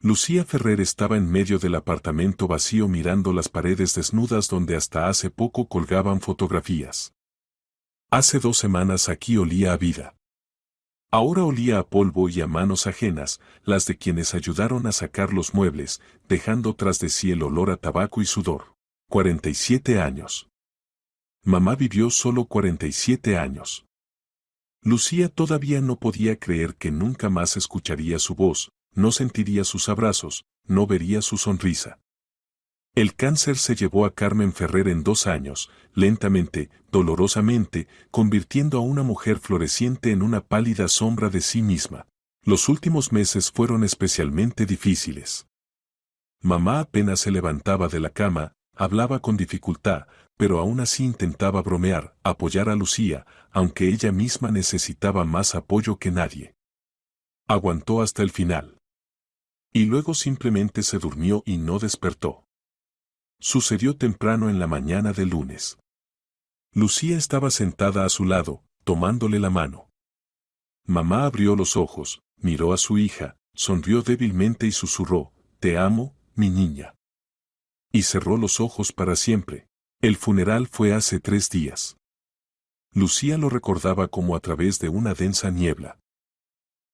Lucía Ferrer estaba en medio del apartamento vacío mirando las paredes desnudas donde hasta hace poco colgaban fotografías. Hace 2 semanas aquí olía a vida. Ahora olía a polvo y a manos ajenas, las de quienes ayudaron a sacar los muebles, dejando tras de sí el olor a tabaco y sudor. 47 años. Mamá vivió solo 47 años. Lucía todavía no podía creer que nunca más escucharía su voz, no sentiría sus abrazos, no vería su sonrisa. El cáncer se llevó a Carmen Ferrer en 2 años, lentamente, dolorosamente, convirtiendo a una mujer floreciente en una pálida sombra de sí misma. Los últimos meses fueron especialmente difíciles. Mamá apenas se levantaba de la cama, hablaba con dificultad, pero aún así intentaba bromear, apoyar a Lucía, aunque ella misma necesitaba más apoyo que nadie. Aguantó hasta el final. Y luego simplemente se durmió y no despertó. Sucedió temprano en la mañana del lunes. Lucía estaba sentada a su lado, tomándole la mano. Mamá abrió los ojos, miró a su hija, sonrió débilmente y susurró, «Te amo, mi niña». Y cerró los ojos para siempre. El funeral fue hace 3 días. Lucía lo recordaba como a través de una densa niebla.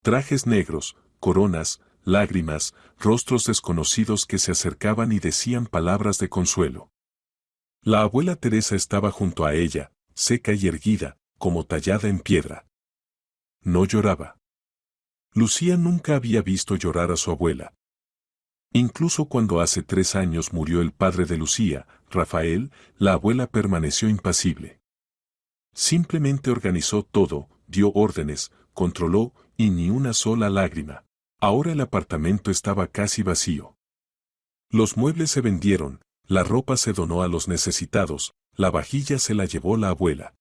Trajes negros, coronas, lágrimas, rostros desconocidos que se acercaban y decían palabras de consuelo. La abuela Teresa estaba junto a ella, seca y erguida, como tallada en piedra. No lloraba. Lucía nunca había visto llorar a su abuela. Incluso cuando hace 3 años murió el padre de Lucía, Rafael, la abuela permaneció impasible. Simplemente organizó todo, dio órdenes, controló, y ni una sola lágrima. Ahora el apartamento estaba casi vacío. Los muebles se vendieron, la ropa se donó a los necesitados, la vajilla se la llevó la abuela.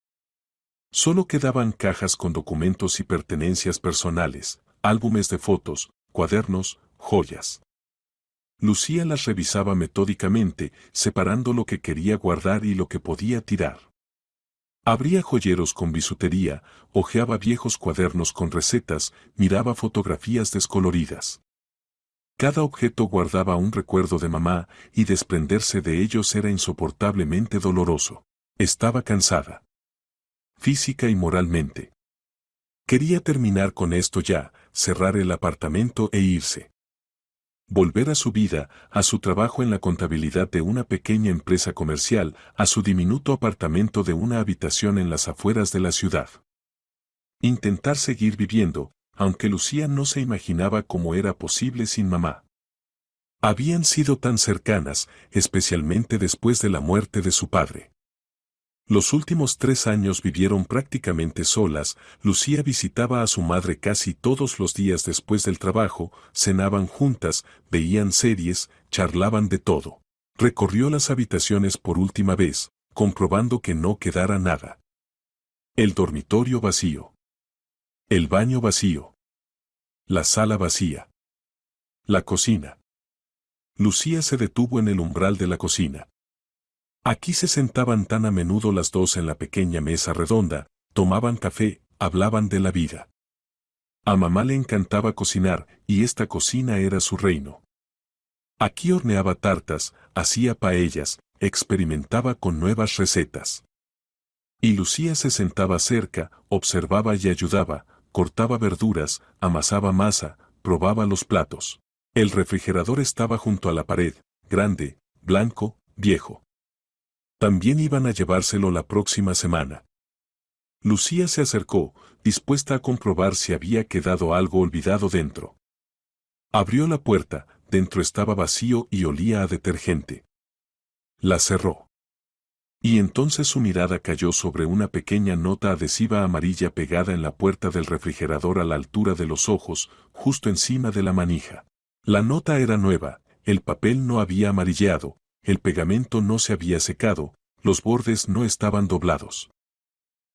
Solo quedaban cajas con documentos y pertenencias personales, álbumes de fotos, cuadernos, joyas. Lucía las revisaba metódicamente, separando lo que quería guardar y lo que podía tirar. Abría joyeros con bisutería, hojeaba viejos cuadernos con recetas, miraba fotografías descoloridas. Cada objeto guardaba un recuerdo de mamá, y desprenderse de ellos era insoportablemente doloroso. Estaba cansada. Física y moralmente. Quería terminar con esto ya, cerrar el apartamento e irse. Volver a su vida, a su trabajo en la contabilidad de una pequeña empresa comercial, a su diminuto apartamento de una habitación en las afueras de la ciudad. Intentar seguir viviendo, aunque Lucía no se imaginaba cómo era posible sin mamá. Habían sido tan cercanas, especialmente después de la muerte de su padre. Los últimos 3 años vivieron prácticamente solas. Lucía visitaba a su madre casi todos los días después del trabajo, cenaban juntas, veían series, charlaban de todo. Recorrió las habitaciones por última vez, comprobando que no quedara nada. El dormitorio vacío. El baño vacío. La sala vacía. La cocina. Lucía se detuvo en el umbral de la cocina. Aquí se sentaban tan a menudo las dos en la pequeña mesa redonda, tomaban café, hablaban de la vida. A mamá le encantaba cocinar, y esta cocina era su reino. Aquí horneaba tartas, hacía paellas, experimentaba con nuevas recetas. Y Lucía se sentaba cerca, observaba y ayudaba, cortaba verduras, amasaba masa, probaba los platos. El refrigerador estaba junto a la pared, grande, blanco, viejo. También iban a llevárselo la próxima semana. Lucía se acercó, dispuesta a comprobar si había quedado algo olvidado dentro. Abrió la puerta, dentro estaba vacío y olía a detergente. La cerró. Y entonces su mirada cayó sobre una pequeña nota adhesiva amarilla pegada en la puerta del refrigerador a la altura de los ojos, justo encima de la manija. La nota era nueva, el papel no había amarilleado, el pegamento no se había secado, los bordes no estaban doblados.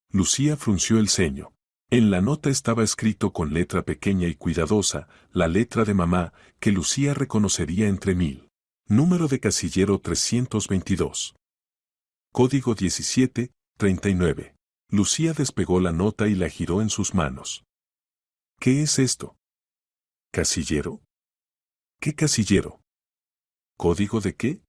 Lucía frunció el ceño. En la nota estaba escrito con letra pequeña y cuidadosa, la letra de mamá, que Lucía reconocería entre 1000. Número de casillero 322. Código 1739. Lucía despegó la nota y la giró en sus manos. ¿Qué es esto? ¿Casillero? ¿Qué casillero? ¿Código de qué?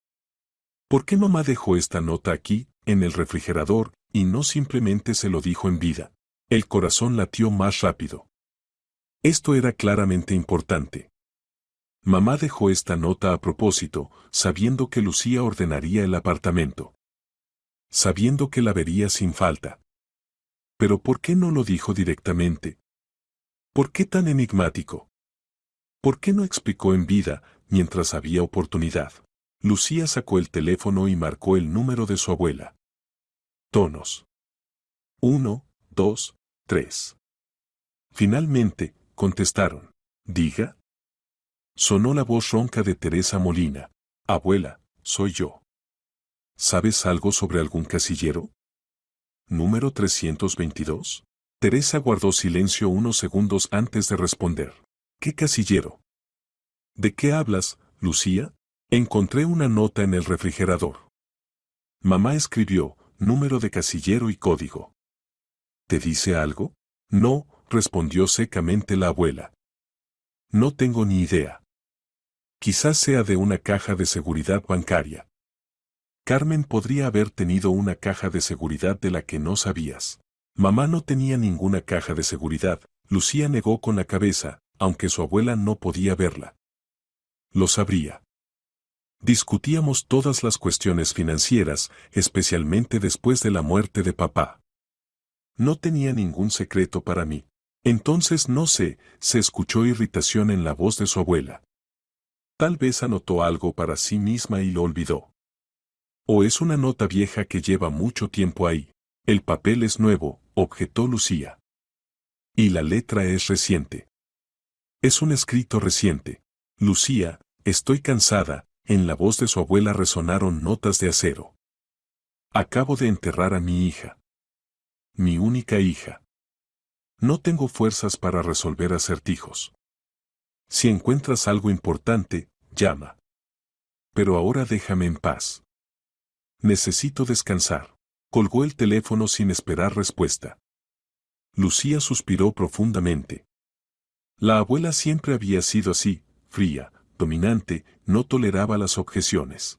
¿Por qué mamá dejó esta nota aquí, en el refrigerador, y no simplemente se lo dijo en vida? El corazón latió más rápido. Esto era claramente importante. Mamá dejó esta nota a propósito, sabiendo que Lucía ordenaría el apartamento. Sabiendo que la vería sin falta. Pero ¿por qué no lo dijo directamente? ¿Por qué tan enigmático? ¿Por qué no explicó en vida, mientras había oportunidad? Lucía sacó el teléfono y marcó el número de su abuela. Tonos. 1, 2, 3. Finalmente, contestaron. Diga. Sonó la voz ronca de Teresa Molina. Abuela, soy yo. ¿Sabes algo sobre algún casillero? Número 322. Teresa guardó silencio unos segundos antes de responder. ¿Qué casillero? ¿De qué hablas, Lucía? Encontré una nota en el refrigerador. Mamá escribió, número de casillero y código. ¿Te dice algo? No, respondió secamente la abuela. No tengo ni idea. Quizás sea de una caja de seguridad bancaria. Carmen podría haber tenido una caja de seguridad de la que no sabías. Mamá no tenía ninguna caja de seguridad, Lucía negó con la cabeza, aunque su abuela no podía verla. Lo sabría. Discutíamos todas las cuestiones financieras, especialmente después de la muerte de papá. No tenía ningún secreto para mí. Entonces no sé, se escuchó irritación en la voz de su abuela. Tal vez anotó algo para sí misma y lo olvidó. O es una nota vieja que lleva mucho tiempo ahí. El papel es nuevo, objetó Lucía. Y la letra es reciente. Es un escrito reciente. Lucía, estoy cansada, en la voz de su abuela resonaron notas de acero. Acabo de enterrar a mi hija. Mi única hija. No tengo fuerzas para resolver acertijos. Si encuentras algo importante, llama. Pero ahora déjame en paz. Necesito descansar. Colgó el teléfono sin esperar respuesta. Lucía suspiró profundamente. La abuela siempre había sido así, fría, dominante, no toleraba las objeciones.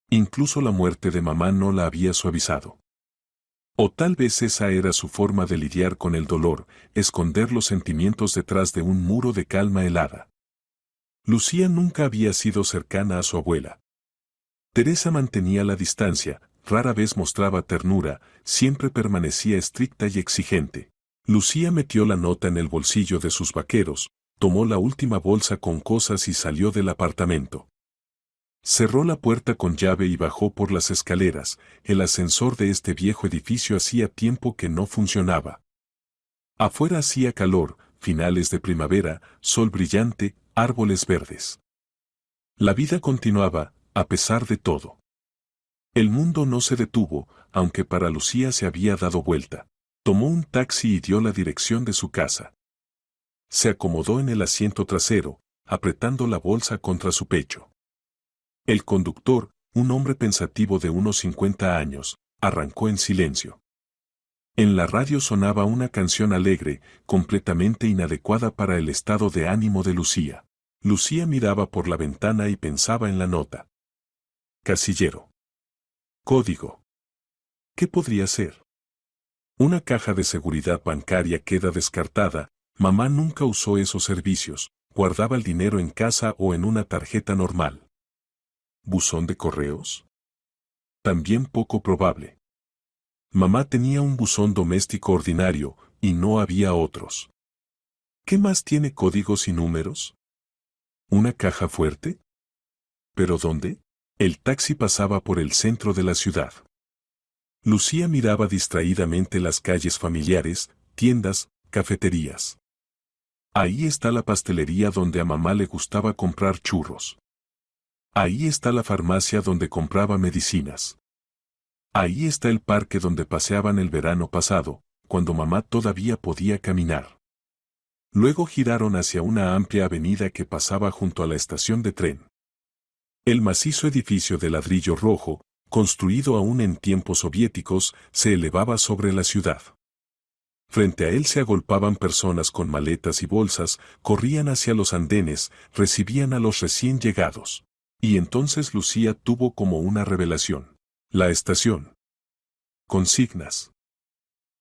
Incluso la muerte de mamá no la había suavizado. O tal vez esa era su forma de lidiar con el dolor, esconder los sentimientos detrás de un muro de calma helada. Lucía nunca había sido cercana a su abuela. Teresa mantenía la distancia, rara vez mostraba ternura, siempre permanecía estricta y exigente. Lucía metió la nota en el bolsillo de sus vaqueros, tomó la última bolsa con cosas y salió del apartamento. Cerró la puerta con llave y bajó por las escaleras. El ascensor de este viejo edificio hacía tiempo que no funcionaba. Afuera hacía calor, finales de primavera, sol brillante, árboles verdes. La vida continuaba, a pesar de todo. El mundo no se detuvo, aunque para Lucía se había dado vuelta. Tomó un taxi y dio la dirección de su casa. Se acomodó en el asiento trasero, apretando la bolsa contra su pecho. El conductor, un hombre pensativo de unos 50 años, arrancó en silencio. En la radio sonaba una canción alegre, completamente inadecuada para el estado de ánimo de Lucía. Lucía miraba por la ventana y pensaba en la nota. Casillero. Código. ¿Qué podría ser? Una caja de seguridad bancaria queda descartada, mamá nunca usó esos servicios, guardaba el dinero en casa o en una tarjeta normal. ¿Buzón de correos? También poco probable. Mamá tenía un buzón doméstico ordinario, y no había otros. ¿Qué más tiene códigos y números? ¿Una caja fuerte? ¿Pero dónde? El taxi pasaba por el centro de la ciudad. Lucía miraba distraídamente las calles familiares, tiendas, cafeterías. Ahí está la pastelería donde a mamá le gustaba comprar churros. Ahí está la farmacia donde compraba medicinas. Ahí está el parque donde paseaban el verano pasado, cuando mamá todavía podía caminar. Luego giraron hacia una amplia avenida que pasaba junto a la estación de tren. El macizo edificio de ladrillo rojo, construido aún en tiempos soviéticos, se elevaba sobre la ciudad. Frente a él se agolpaban personas con maletas y bolsas, corrían hacia los andenes, recibían a los recién llegados. Y entonces Lucía tuvo como una revelación. La estación. Consignas.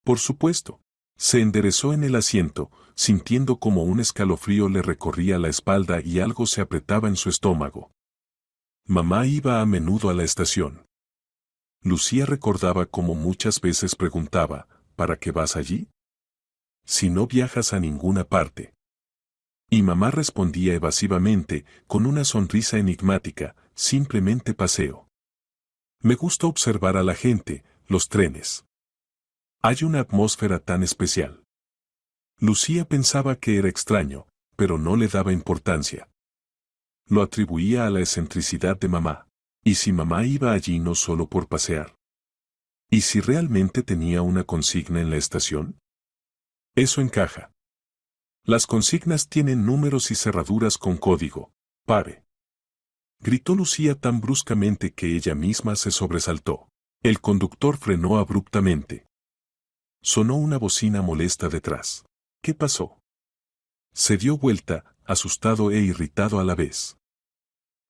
Por supuesto. Se enderezó en el asiento, sintiendo como un escalofrío le recorría la espalda y algo se apretaba en su estómago. Mamá iba a menudo a la estación. Lucía recordaba cómo muchas veces preguntaba, ¿para qué vas allí? Si no viajas a ninguna parte. Y mamá respondía evasivamente, con una sonrisa enigmática, simplemente paseo. Me gusta observar a la gente, los trenes. Hay una atmósfera tan especial. Lucía pensaba que era extraño, pero no le daba importancia. Lo atribuía a la excentricidad de mamá. ¿Y si mamá iba allí no solo por pasear? ¿Y si realmente tenía una consigna en la estación? Eso encaja. Las consignas tienen números y cerraduras con código. Pare. Gritó Lucía tan bruscamente que ella misma se sobresaltó. El conductor frenó abruptamente. Sonó una bocina molesta detrás. ¿Qué pasó? Se dio vuelta, asustado e irritado a la vez.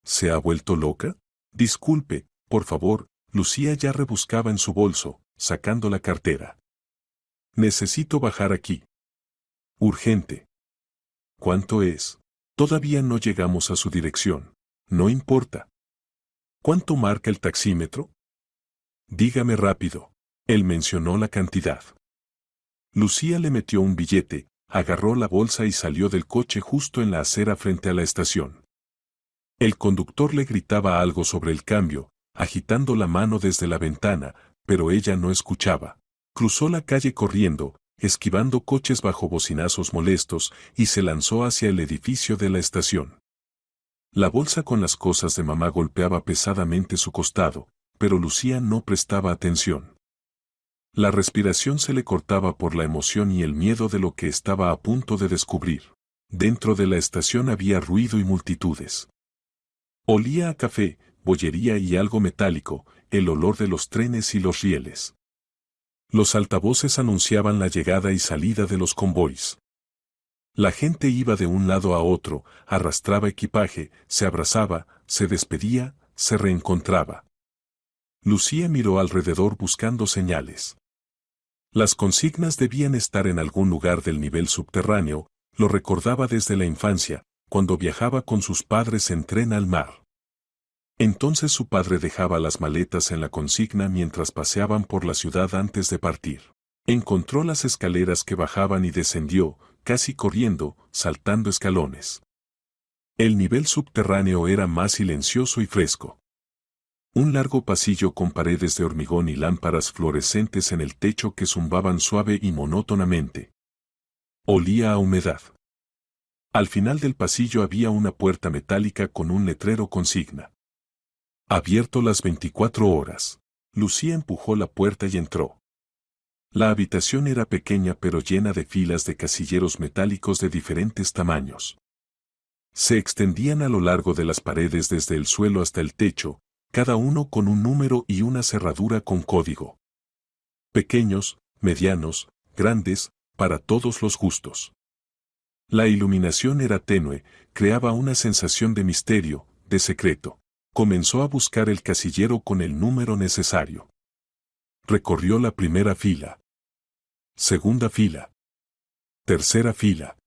¿Se ha vuelto loca? Disculpe, por favor, Lucía ya rebuscaba en su bolso, sacando la cartera. Necesito bajar aquí. Urgente. ¿Cuánto es? Todavía no llegamos a su dirección. No importa. ¿Cuánto marca el taxímetro? Dígame rápido. Él mencionó la cantidad. Lucía le metió un billete, agarró la bolsa y salió del coche justo en la acera frente a la estación. El conductor le gritaba algo sobre el cambio, agitando la mano desde la ventana, pero ella no escuchaba. Cruzó la calle corriendo, esquivando coches bajo bocinazos molestos, y se lanzó hacia el edificio de la estación. La bolsa con las cosas de mamá golpeaba pesadamente su costado, pero Lucía no prestaba atención. La respiración se le cortaba por la emoción y el miedo de lo que estaba a punto de descubrir. Dentro de la estación había ruido y multitudes. Olía a café, bollería y algo metálico, el olor de los trenes y los rieles. Los altavoces anunciaban la llegada y salida de los convoys. La gente iba de un lado a otro, arrastraba equipaje, se abrazaba, se despedía, se reencontraba. Lucía miró alrededor buscando señales. Las consignas debían estar en algún lugar del nivel subterráneo, lo recordaba desde la infancia, cuando viajaba con sus padres en tren al mar. Entonces su padre dejaba las maletas en la consigna mientras paseaban por la ciudad antes de partir. Encontró las escaleras que bajaban y descendió, casi corriendo, saltando escalones. El nivel subterráneo era más silencioso y fresco. Un largo pasillo con paredes de hormigón y lámparas fluorescentes en el techo que zumbaban suave y monótonamente. Olía a humedad. Al final del pasillo había una puerta metálica con un letrero consigna. Abierto las 24 horas. Lucía empujó la puerta y entró. La habitación era pequeña pero llena de filas de casilleros metálicos de diferentes tamaños. Se extendían a lo largo de las paredes desde el suelo hasta el techo, cada uno con un número y una cerradura con código. Pequeños, medianos, grandes, para todos los gustos. La iluminación era tenue, creaba una sensación de misterio, de secreto. Comenzó a buscar el casillero con el número necesario. Recorrió la primera fila. Segunda fila. Tercera fila.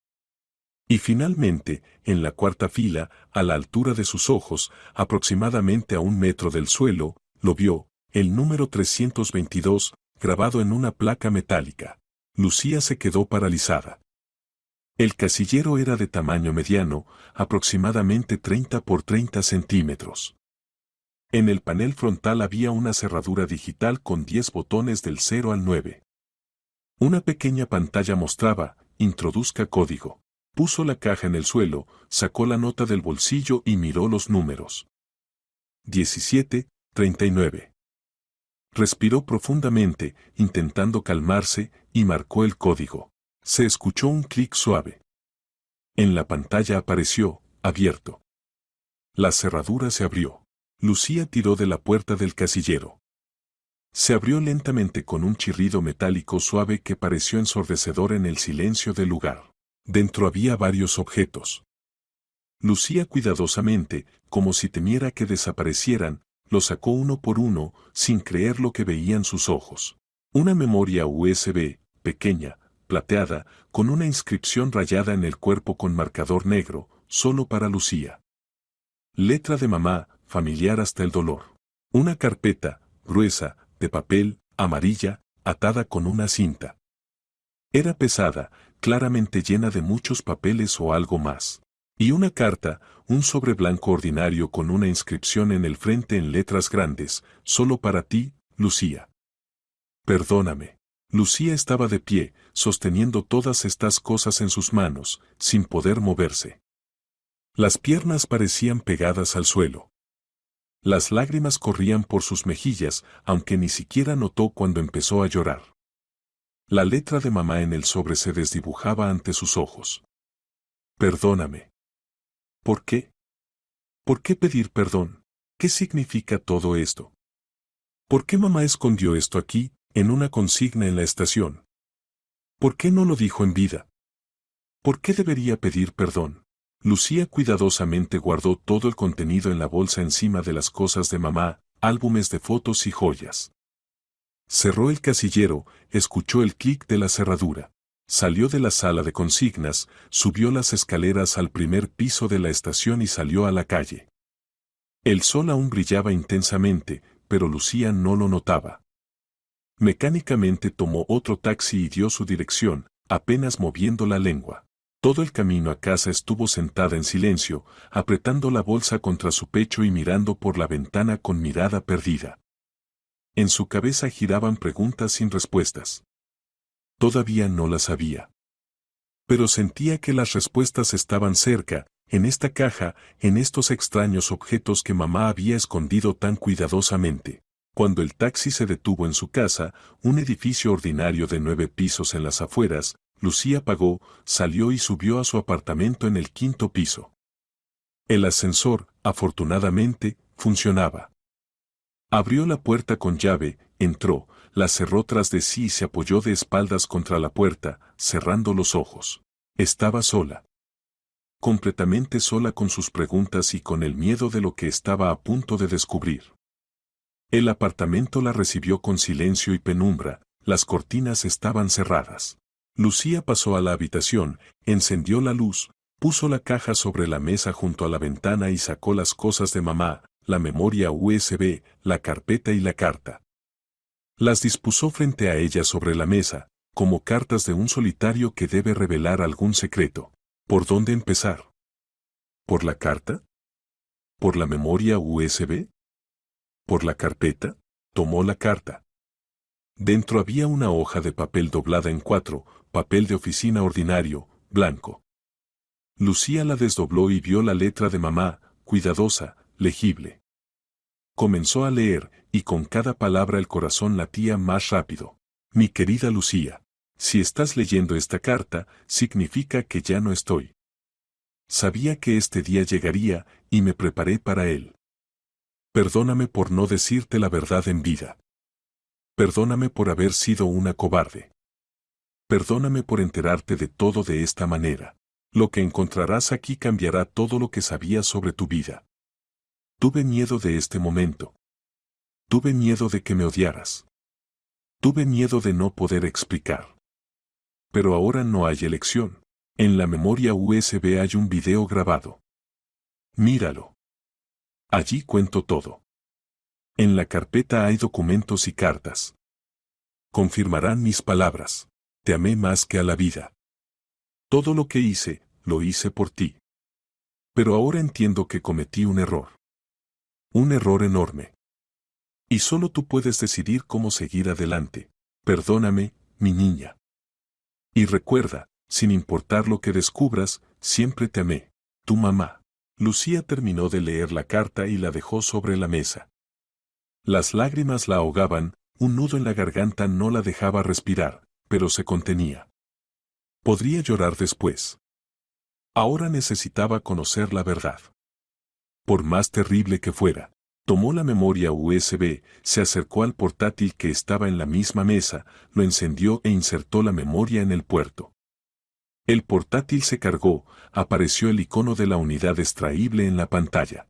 Y finalmente, en la cuarta fila, a la altura de sus ojos, aproximadamente a 1 metro del suelo, lo vio, el número 322, grabado en una placa metálica. Lucía se quedó paralizada. El casillero era de tamaño mediano, aproximadamente 30 por 30 centímetros. En el panel frontal había una cerradura digital con 10 botones del 0 al 9. Una pequeña pantalla mostraba, introduzca código. Puso la caja en el suelo, sacó la nota del bolsillo y miró los números. 17, 39. Respiró profundamente, intentando calmarse, y marcó el código. Se escuchó un clic suave. En la pantalla apareció, abierto. La cerradura se abrió. Lucía tiró de la puerta del casillero. Se abrió lentamente con un chirrido metálico suave que pareció ensordecedor en el silencio del lugar. Dentro había varios objetos. Lucía cuidadosamente, como si temiera que desaparecieran, los sacó uno por uno, sin creer lo que veían sus ojos. Una memoria USB, pequeña, plateada, con una inscripción rayada en el cuerpo con marcador negro, solo para Lucía. Letra de mamá, familiar hasta el dolor. Una carpeta, gruesa, de papel, amarilla, atada con una cinta. Era pesada, claramente llena de muchos papeles o algo más. Y una carta, un sobre blanco ordinario con una inscripción en el frente en letras grandes, solo para ti, Lucía. Perdóname. Lucía estaba de pie, sosteniendo todas estas cosas en sus manos, sin poder moverse. Las piernas parecían pegadas al suelo. Las lágrimas corrían por sus mejillas, aunque ni siquiera notó cuando empezó a llorar. La letra de mamá en el sobre se desdibujaba ante sus ojos. Perdóname. ¿Por qué? ¿Por qué pedir perdón? ¿Qué significa todo esto? ¿Por qué mamá escondió esto aquí, en una consigna en la estación? ¿Por qué no lo dijo en vida? ¿Por qué debería pedir perdón? Lucía cuidadosamente guardó todo el contenido en la bolsa encima de las cosas de mamá, álbumes de fotos y joyas. Cerró el casillero, escuchó el clic de la cerradura. Salió de la sala de consignas, subió las escaleras al primer piso de la estación y salió a la calle. El sol aún brillaba intensamente, pero Lucía no lo notaba. Mecánicamente tomó otro taxi y dio su dirección, apenas moviendo la lengua. Todo el camino a casa estuvo sentada en silencio, apretando la bolsa contra su pecho y mirando por la ventana con mirada perdida. En su cabeza giraban preguntas sin respuestas. Todavía no las sabía. Pero sentía que las respuestas estaban cerca, en esta caja, en estos extraños objetos que mamá había escondido tan cuidadosamente. Cuando el taxi se detuvo en su casa, un edificio ordinario de 9 pisos en las afueras, Lucía pagó, salió y subió a su apartamento en el 5.º piso. El ascensor, afortunadamente, funcionaba. Abrió la puerta con llave, entró, la cerró tras de sí y se apoyó de espaldas contra la puerta, cerrando los ojos. Estaba sola. Completamente sola con sus preguntas y con el miedo de lo que estaba a punto de descubrir. El apartamento la recibió con silencio y penumbra, las cortinas estaban cerradas. Lucía pasó a la habitación, encendió la luz, puso la caja sobre la mesa junto a la ventana y sacó las cosas de mamá, la memoria USB, la carpeta y la carta. Las dispuso frente a ella sobre la mesa, como cartas de un solitario que debe revelar algún secreto. ¿Por dónde empezar? ¿Por la carta? ¿Por la memoria USB? ¿Por la carpeta? Tomó la carta. Dentro había una hoja de papel doblada en 4, papel de oficina ordinario, blanco. Lucía la desdobló y vio la letra de mamá, cuidadosa, legible. Comenzó a leer, y con cada palabra el corazón latía más rápido. Mi querida Lucía, si estás leyendo esta carta, significa que ya no estoy. Sabía que este día llegaría, y me preparé para él. Perdóname por no decirte la verdad en vida. Perdóname por haber sido una cobarde. Perdóname por enterarte de todo de esta manera. Lo que encontrarás aquí cambiará todo lo que sabías sobre tu vida. Tuve miedo de este momento. Tuve miedo de que me odiaras. Tuve miedo de no poder explicar. Pero ahora no hay elección. En la memoria USB hay un video grabado. Míralo. Allí cuento todo. En la carpeta hay documentos y cartas. Confirmarán mis palabras. Te amé más que a la vida. Todo lo que hice, lo hice por ti. Pero ahora entiendo que cometí un error. Un error enorme. Y solo tú puedes decidir cómo seguir adelante. Perdóname, mi niña. Y recuerda, sin importar lo que descubras, siempre te amé. Tu mamá. Lucía terminó de leer la carta y la dejó sobre la mesa. Las lágrimas la ahogaban, un nudo en la garganta no la dejaba respirar, pero se contenía. Podría llorar después. Ahora necesitaba conocer la verdad. Por más terrible que fuera. Tomó la memoria USB, se acercó al portátil que estaba en la misma mesa, lo encendió e insertó la memoria en el puerto. El portátil se cargó, apareció el icono de la unidad extraíble en la pantalla.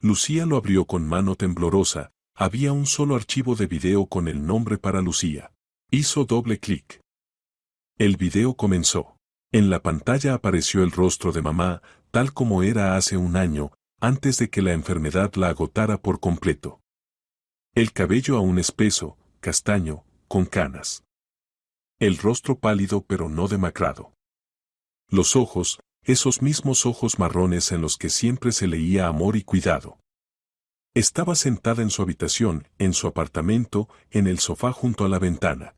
Lucía lo abrió con mano temblorosa, había un solo archivo de video con el nombre para Lucía. Hizo doble clic. El video comenzó. En la pantalla apareció el rostro de mamá, tal como era hace un año, antes de que la enfermedad la agotara por completo. El cabello aún espeso, castaño, con canas. El rostro pálido pero no demacrado. Los ojos, esos mismos ojos marrones en los que siempre se leía amor y cuidado. Estaba sentada en su habitación, en su apartamento, en el sofá junto a la ventana.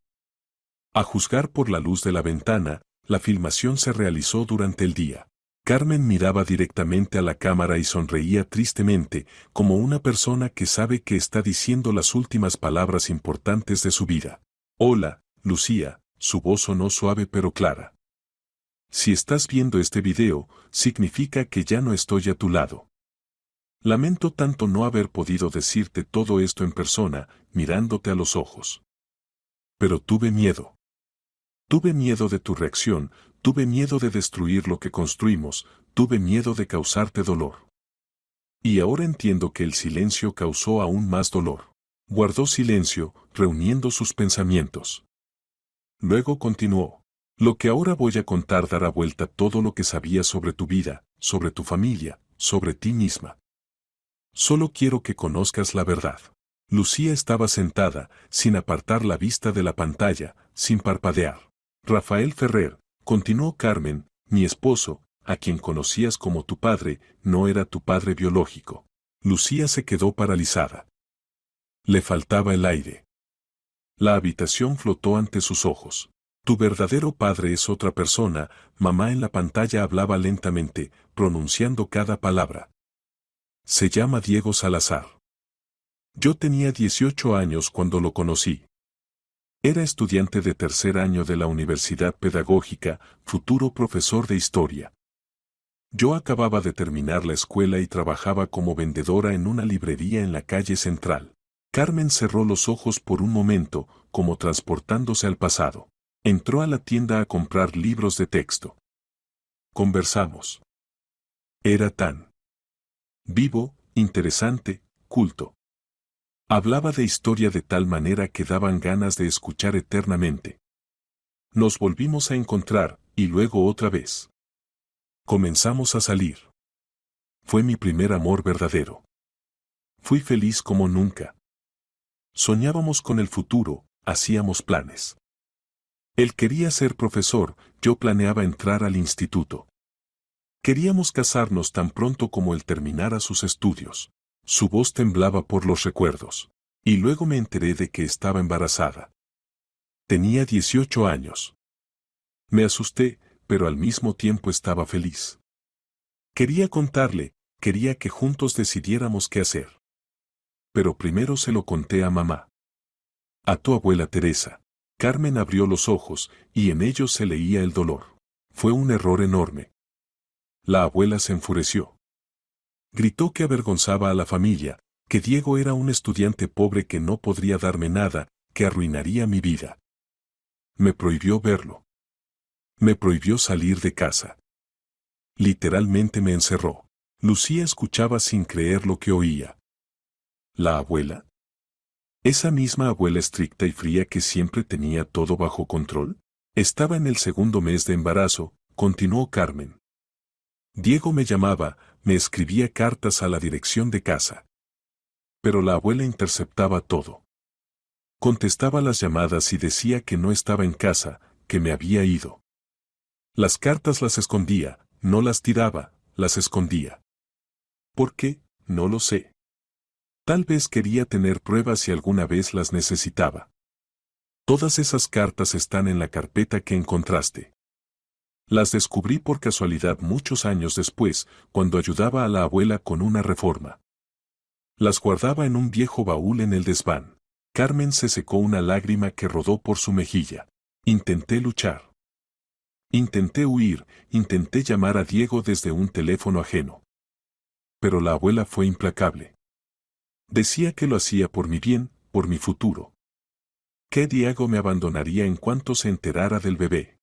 A juzgar por la luz de la ventana, la filmación se realizó durante el día. Carmen miraba directamente a la cámara y sonreía tristemente, como una persona que sabe que está diciendo las últimas palabras importantes de su vida. Hola, Lucía, su voz sonó suave pero clara. Si estás viendo este video, significa que ya no estoy a tu lado. Lamento tanto no haber podido decirte todo esto en persona, mirándote a los ojos. Pero tuve miedo. Tuve miedo de tu reacción, tuve miedo de destruir lo que construimos, tuve miedo de causarte dolor. Y ahora entiendo que el silencio causó aún más dolor. Guardó silencio, reuniendo sus pensamientos. Luego continuó. Lo que ahora voy a contar dará vuelta todo lo que sabías sobre tu vida, sobre tu familia, sobre ti misma. Solo quiero que conozcas la verdad. Lucía estaba sentada, sin apartar la vista de la pantalla, sin parpadear. Rafael Ferrer, continuó Carmen, mi esposo, a quien conocías como tu padre, no era tu padre biológico. Lucía se quedó paralizada. Le faltaba el aire. La habitación flotó ante sus ojos. Tu verdadero padre es otra persona, mamá en la pantalla hablaba lentamente, pronunciando cada palabra. Se llama Diego Salazar. Yo tenía 18 años cuando lo conocí. Era estudiante de tercer año de la Universidad Pedagógica, futuro profesor de historia. Yo acababa de terminar la escuela y trabajaba como vendedora en una librería en la calle Central. Carmen cerró los ojos por un momento, como transportándose al pasado. Entró a la tienda a comprar libros de texto. Conversamos. Era tan vivo, interesante, culto. Hablaba de historia de tal manera que daban ganas de escuchar eternamente. Nos volvimos a encontrar, y luego otra vez. Comenzamos a salir. Fue mi primer amor verdadero. Fui feliz como nunca. Soñábamos con el futuro, hacíamos planes. Él quería ser profesor, yo planeaba entrar al instituto. Queríamos casarnos tan pronto como él terminara sus estudios. Su voz temblaba por los recuerdos. Y luego me enteré de que estaba embarazada. Tenía 18 años. Me asusté, pero al mismo tiempo estaba feliz. Quería contarle, quería que juntos decidiéramos qué hacer. Pero primero se lo conté a mamá. A tu abuela Teresa. Carmen abrió los ojos, y en ellos se leía el dolor. Fue un error enorme. La abuela se enfureció. Gritó que avergonzaba a la familia, que Diego era un estudiante pobre que no podría darme nada, que arruinaría mi vida. Me prohibió verlo. Me prohibió salir de casa. Literalmente me encerró. Lucía escuchaba sin creer lo que oía. ¿La abuela? ¿Esa misma abuela estricta y fría que siempre tenía todo bajo control? Estaba en el segundo mes de embarazo, continuó Carmen. Diego me llamaba, me escribía cartas a la dirección de casa. Pero la abuela interceptaba todo. Contestaba las llamadas y decía que no estaba en casa, que me había ido. Las cartas las escondía, no las tiraba, las escondía. ¿Por qué? No lo sé. Tal vez quería tener pruebas si alguna vez las necesitaba. Todas esas cartas están en la carpeta que encontraste. Las descubrí por casualidad muchos años después, cuando ayudaba a la abuela con una reforma. Las guardaba en un viejo baúl en el desván. Carmen se secó una lágrima que rodó por su mejilla. Intenté luchar. Intenté huir, intenté llamar a Diego desde un teléfono ajeno. Pero la abuela fue implacable. Decía que lo hacía por mi bien, por mi futuro. Que Diego me abandonaría en cuanto se enterara del bebé.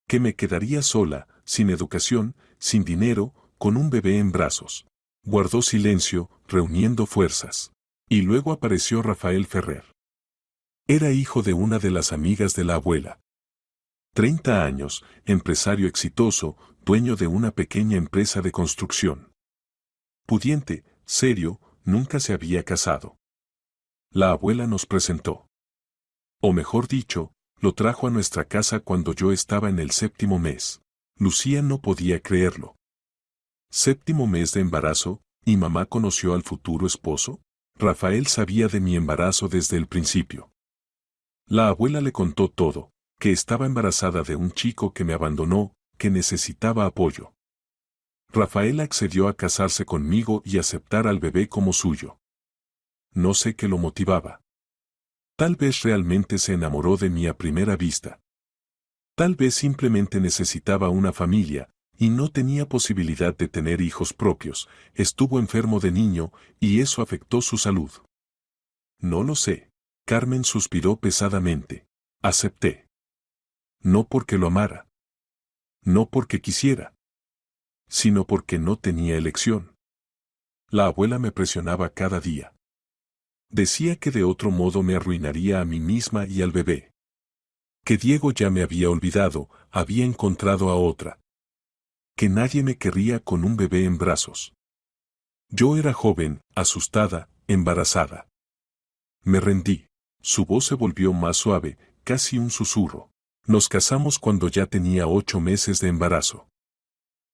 Que me quedaría sola, sin educación, sin dinero, con un bebé en brazos. Guardó silencio, reuniendo fuerzas. Y luego apareció Rafael Ferrer. Era hijo de una de las amigas de la abuela. 30 años, empresario exitoso, dueño de una pequeña empresa de construcción. Pudiente, serio, nunca se había casado. La abuela nos presentó. O mejor dicho, lo trajo a nuestra casa cuando yo estaba en el 7º mes. Lucía no podía creerlo. 7º mes de embarazo, ¿y mamá conoció al futuro esposo? Rafael sabía de mi embarazo desde el principio. La abuela le contó todo, que estaba embarazada de un chico que me abandonó, que necesitaba apoyo. Rafael accedió a casarse conmigo y aceptar al bebé como suyo. No sé qué lo motivaba. Tal vez realmente se enamoró de mí a primera vista. Tal vez simplemente necesitaba una familia, y no tenía posibilidad de tener hijos propios, estuvo enfermo de niño, y eso afectó su salud. No lo sé. Carmen suspiró pesadamente. Acepté. No porque lo amara. No porque quisiera. Sino porque no tenía elección. La abuela me presionaba cada día. Decía que de otro modo me arruinaría a mí misma y al bebé. Que Diego ya me había olvidado, había encontrado a otra. Que nadie me querría con un bebé en brazos. Yo era joven, asustada, embarazada. Me rendí. Su voz se volvió más suave, casi un susurro. Nos casamos cuando ya tenía 8 meses de embarazo.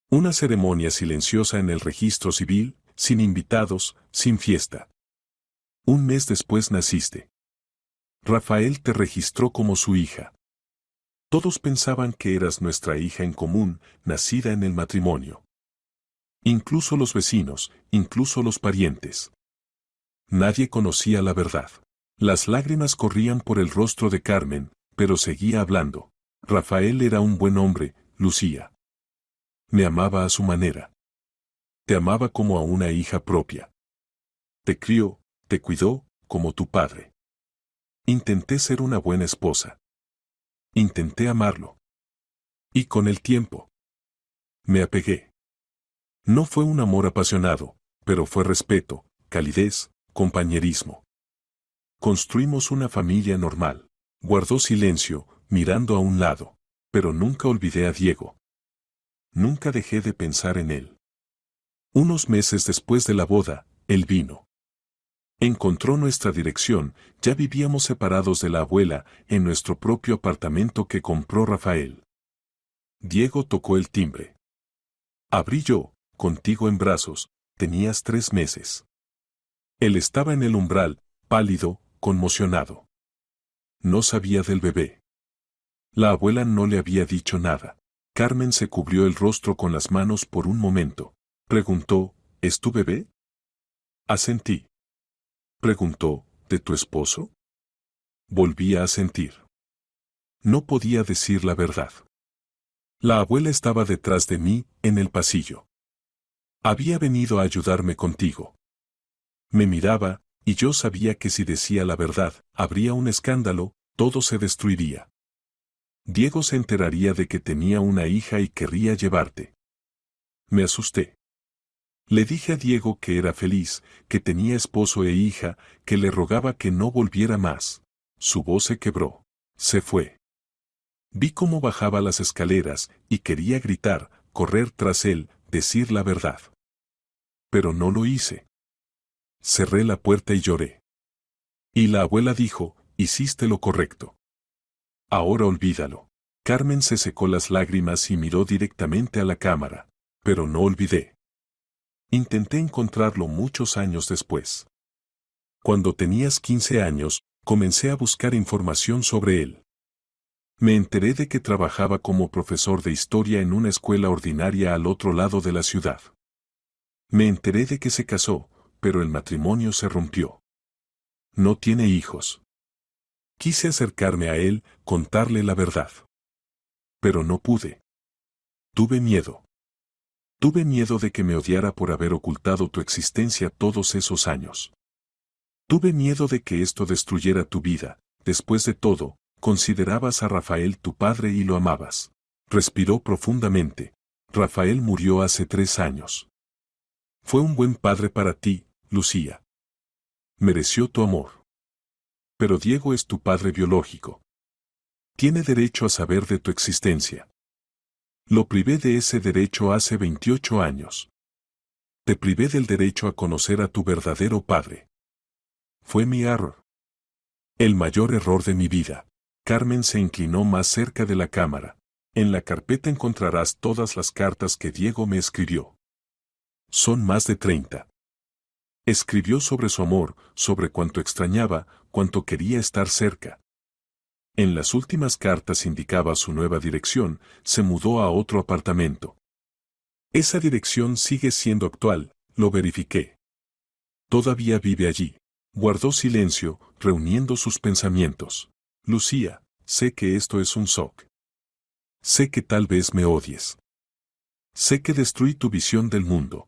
Una ceremonia silenciosa en el registro civil, sin invitados, sin fiesta. Un mes después naciste. Rafael te registró como su hija. Todos pensaban que eras nuestra hija en común, nacida en el matrimonio. Incluso los vecinos, incluso los parientes. Nadie conocía la verdad. Las lágrimas corrían por el rostro de Carmen, pero seguía hablando. Rafael era un buen hombre, Lucía. Me amaba a su manera. Te amaba como a una hija propia. Te crió, te cuidó, como tu padre. Intenté ser una buena esposa. Intenté amarlo. Y con el tiempo, me apegué. No fue un amor apasionado, pero fue respeto, calidez, compañerismo. Construimos una familia normal. Guardó silencio, mirando a un lado. Pero nunca olvidé a Diego. Nunca dejé de pensar en él. Unos meses después de la boda, él vino. Encontró nuestra dirección, ya vivíamos separados de la abuela, en nuestro propio apartamento que compró Rafael. Diego tocó el timbre. Abrí yo, contigo en brazos, tenías 3 meses. Él estaba en el umbral, pálido, conmocionado. No sabía del bebé. La abuela no le había dicho nada. Carmen se cubrió el rostro con las manos por un momento. Preguntó, ¿es tu bebé? Asentí. Preguntó, ¿de tu esposo? Volví a asentir. No podía decir la verdad. La abuela estaba detrás de mí, en el pasillo. Había venido a ayudarme contigo. Me miraba, y yo sabía que si decía la verdad, habría un escándalo, todo se destruiría. Diego se enteraría de que tenía una hija y querría llevarte. Me asusté. Le dije a Diego que era feliz, que tenía esposo e hija, que le rogaba que no volviera más. Su voz se quebró. Se fue. Vi cómo bajaba las escaleras, y quería gritar, correr tras él, decir la verdad. Pero no lo hice. Cerré la puerta y lloré. Y la abuela dijo, hiciste lo correcto. Ahora olvídalo. Carmen se secó las lágrimas y miró directamente a la cámara. Pero no olvidé. Intenté encontrarlo muchos años después. Cuando tenías 15 años, comencé a buscar información sobre él. Me enteré de que trabajaba como profesor de historia en una escuela ordinaria al otro lado de la ciudad. Me enteré de que se casó, pero el matrimonio se rompió. No tiene hijos. Quise acercarme a él, contarle la verdad. Pero no pude. Tuve miedo. Tuve miedo de que me odiara por haber ocultado tu existencia todos esos años. Tuve miedo de que esto destruyera tu vida. Después de todo, considerabas a Rafael tu padre y lo amabas. Respiró profundamente. Rafael murió hace 3 años. Fue un buen padre para ti, Lucía. Mereció tu amor. Pero Diego es tu padre biológico. Tiene derecho a saber de tu existencia. Lo privé de ese derecho hace 28 años. Te privé del derecho a conocer a tu verdadero padre. Fue mi error. El mayor error de mi vida. Carmen se inclinó más cerca de la cámara. En la carpeta encontrarás todas las cartas que Diego me escribió. Son más de 30. Escribió sobre su amor, sobre cuánto extrañaba, cuánto quería estar cerca. En las últimas cartas indicaba su nueva dirección, se mudó a otro apartamento. Esa dirección sigue siendo actual, lo verifiqué. Todavía vive allí. Guardó silencio, reuniendo sus pensamientos. Lucía, sé que esto es un shock. Sé que tal vez me odies. Sé que destruí tu visión del mundo.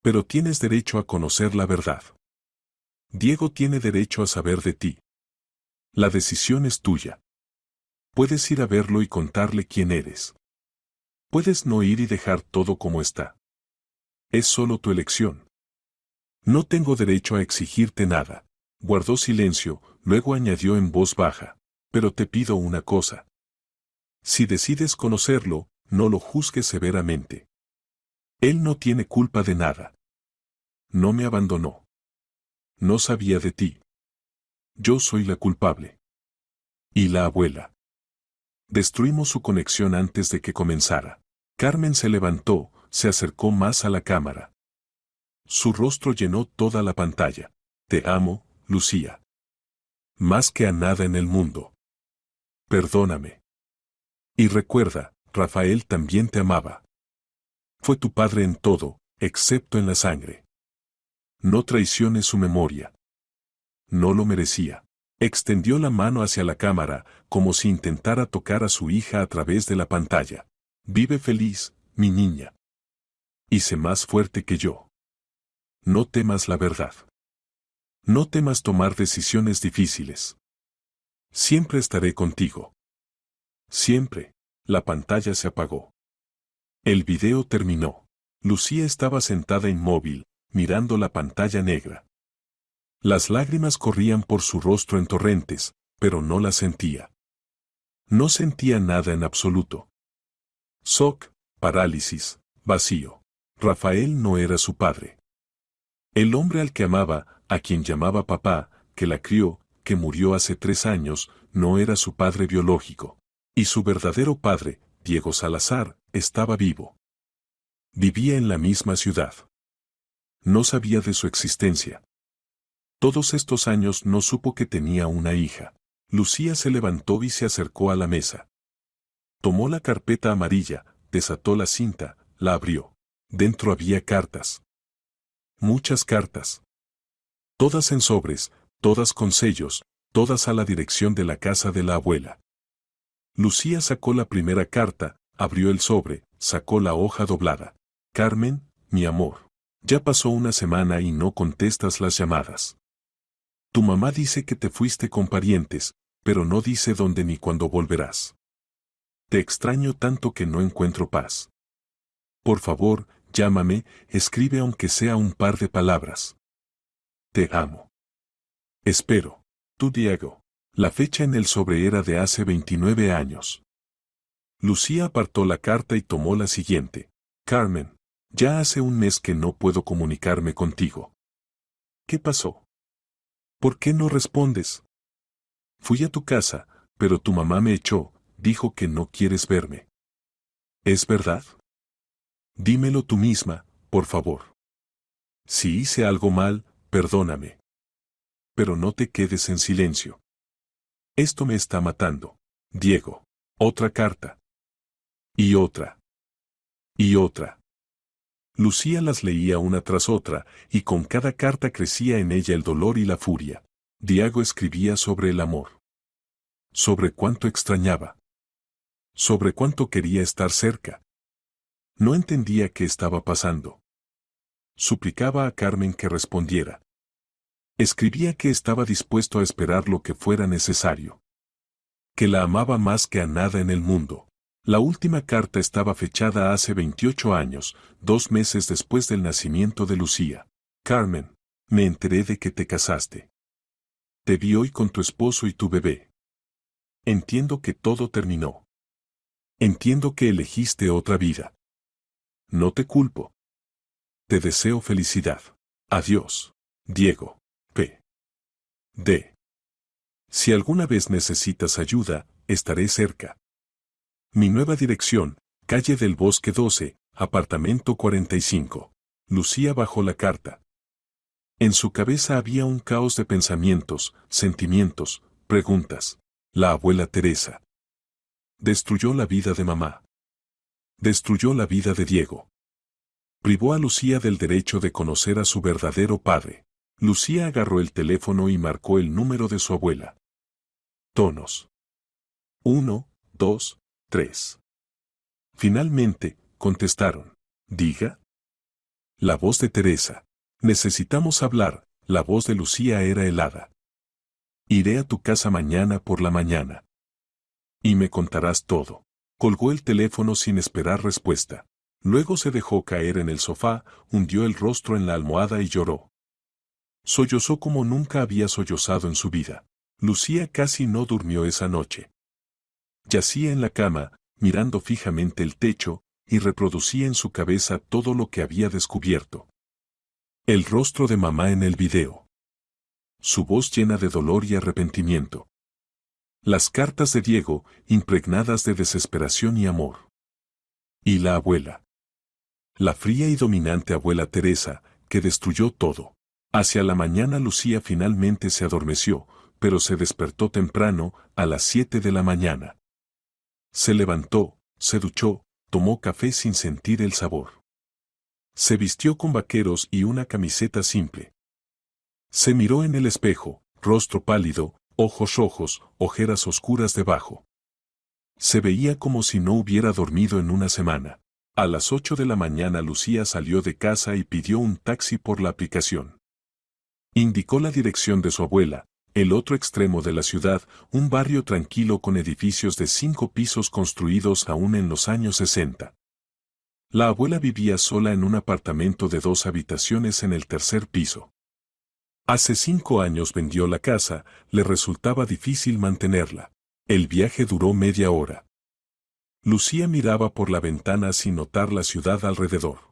Pero tienes derecho a conocer la verdad. Diego tiene derecho a saber de ti. La decisión es tuya. Puedes ir a verlo y contarle quién eres. Puedes no ir y dejar todo como está. Es solo tu elección. No tengo derecho a exigirte nada. Guardó silencio, luego añadió en voz baja. Pero te pido una cosa. Si decides conocerlo, no lo juzgues severamente. Él no tiene culpa de nada. No me abandonó. No sabía de ti. Yo soy la culpable. Y la abuela. Destruimos su conexión antes de que comenzara. Carmen se levantó, se acercó más a la cámara. Su rostro llenó toda la pantalla. Te amo, Lucía. Más que a nada en el mundo. Perdóname. Y recuerda, Rafael también te amaba. Fue tu padre en todo, excepto en la sangre. No traiciones su memoria. No lo merecía. Extendió la mano hacia la cámara, como si intentara tocar a su hija a través de la pantalla. Vive feliz, mi niña. Y sé más fuerte que yo. No temas la verdad. No temas tomar decisiones difíciles. Siempre estaré contigo. Siempre. La pantalla se apagó. El video terminó. Lucía estaba sentada inmóvil, mirando la pantalla negra. Las lágrimas corrían por su rostro en torrentes, pero no las sentía. No sentía nada en absoluto. Shock, parálisis, vacío. Rafael no era su padre. El hombre al que amaba, a quien llamaba papá, que la crió, que murió hace 3 años, no era su padre biológico. Y su verdadero padre, Diego Salazar, estaba vivo. Vivía en la misma ciudad. No sabía de su existencia. Todos estos años no supo que tenía una hija. Lucía se levantó y se acercó a la mesa. Tomó la carpeta amarilla, desató la cinta, la abrió. Dentro había cartas. Muchas cartas. Todas en sobres, todas con sellos, todas a la dirección de la casa de la abuela. Lucía sacó la primera carta, abrió el sobre, sacó la hoja doblada. Carmen, mi amor. Ya pasó una semana y no contestas las llamadas. Tu mamá dice que te fuiste con parientes, pero no dice dónde ni cuándo volverás. Te extraño tanto que no encuentro paz. Por favor, llámame, escribe aunque sea un par de palabras. Te amo. Espero. Tú, Diego. La fecha en el sobre era de hace 29 años. Lucía apartó la carta y tomó la siguiente. Carmen, ya hace un mes que no puedo comunicarme contigo. ¿Qué pasó? ¿Por qué no respondes? Fui a tu casa, pero tu mamá me echó, dijo que no quieres verme. ¿Es verdad? Dímelo tú misma, por favor. Si hice algo mal, perdóname. Pero no te quedes en silencio. Esto me está matando. Diego. Otra carta. Y otra. Y otra. Lucía las leía una tras otra, y con cada carta crecía en ella el dolor y la furia. Diego escribía sobre el amor. Sobre cuánto extrañaba. Sobre cuánto quería estar cerca. No entendía qué estaba pasando. Suplicaba a Carmen que respondiera. Escribía que estaba dispuesto a esperar lo que fuera necesario. Que la amaba más que a nada en el mundo. La última carta estaba fechada hace 28 años, 2 meses después del nacimiento de Lucía. Carmen, me enteré de que te casaste. Te vi hoy con tu esposo y tu bebé. Entiendo que todo terminó. Entiendo que elegiste otra vida. No te culpo. Te deseo felicidad. Adiós, Diego. P. D. Si alguna vez necesitas ayuda, estaré cerca. Mi nueva dirección, calle del Bosque 12, apartamento 45. Lucía bajó la carta. En su cabeza había un caos de pensamientos, sentimientos, preguntas. La abuela Teresa. Destruyó la vida de mamá. Destruyó la vida de Diego. Privó a Lucía del derecho de conocer a su verdadero padre. Lucía agarró el teléfono y marcó el número de su abuela. Tonos. 1, 2, 3. Finalmente, contestaron. Diga. La voz de Teresa. Necesitamos hablar. La voz de Lucía era helada. Iré a tu casa mañana por la mañana. Y me contarás todo. Colgó el teléfono sin esperar respuesta. Luego se dejó caer en el sofá, hundió el rostro en la almohada y lloró. Sollozó como nunca había sollozado en su vida. Lucía casi no durmió esa noche. Yacía en la cama, mirando fijamente el techo, y reproducía en su cabeza todo lo que había descubierto. El rostro de mamá en el video. Su voz llena de dolor y arrepentimiento. Las cartas de Diego, impregnadas de desesperación y amor. Y la abuela. La fría y dominante abuela Teresa, que destruyó todo. Hacia la mañana Lucía finalmente se adormeció, pero se despertó temprano, a las 7 de la mañana. Se levantó, se duchó, tomó café sin sentir el sabor. Se vistió con vaqueros y una camiseta simple. Se miró en el espejo, rostro pálido, ojos rojos, ojeras oscuras debajo. Se veía como si no hubiera dormido en una semana. A las 8 de la mañana Lucía salió de casa y pidió un taxi por la aplicación. Indicó la dirección de su abuela, el otro extremo de la ciudad, un barrio tranquilo con edificios de 5 pisos construidos aún en los años 60. La abuela vivía sola en un apartamento de 2 habitaciones en el tercer piso. Hace 5 años vendió la casa, le resultaba difícil mantenerla. El viaje duró media hora. Lucía miraba por la ventana sin notar la ciudad alrededor.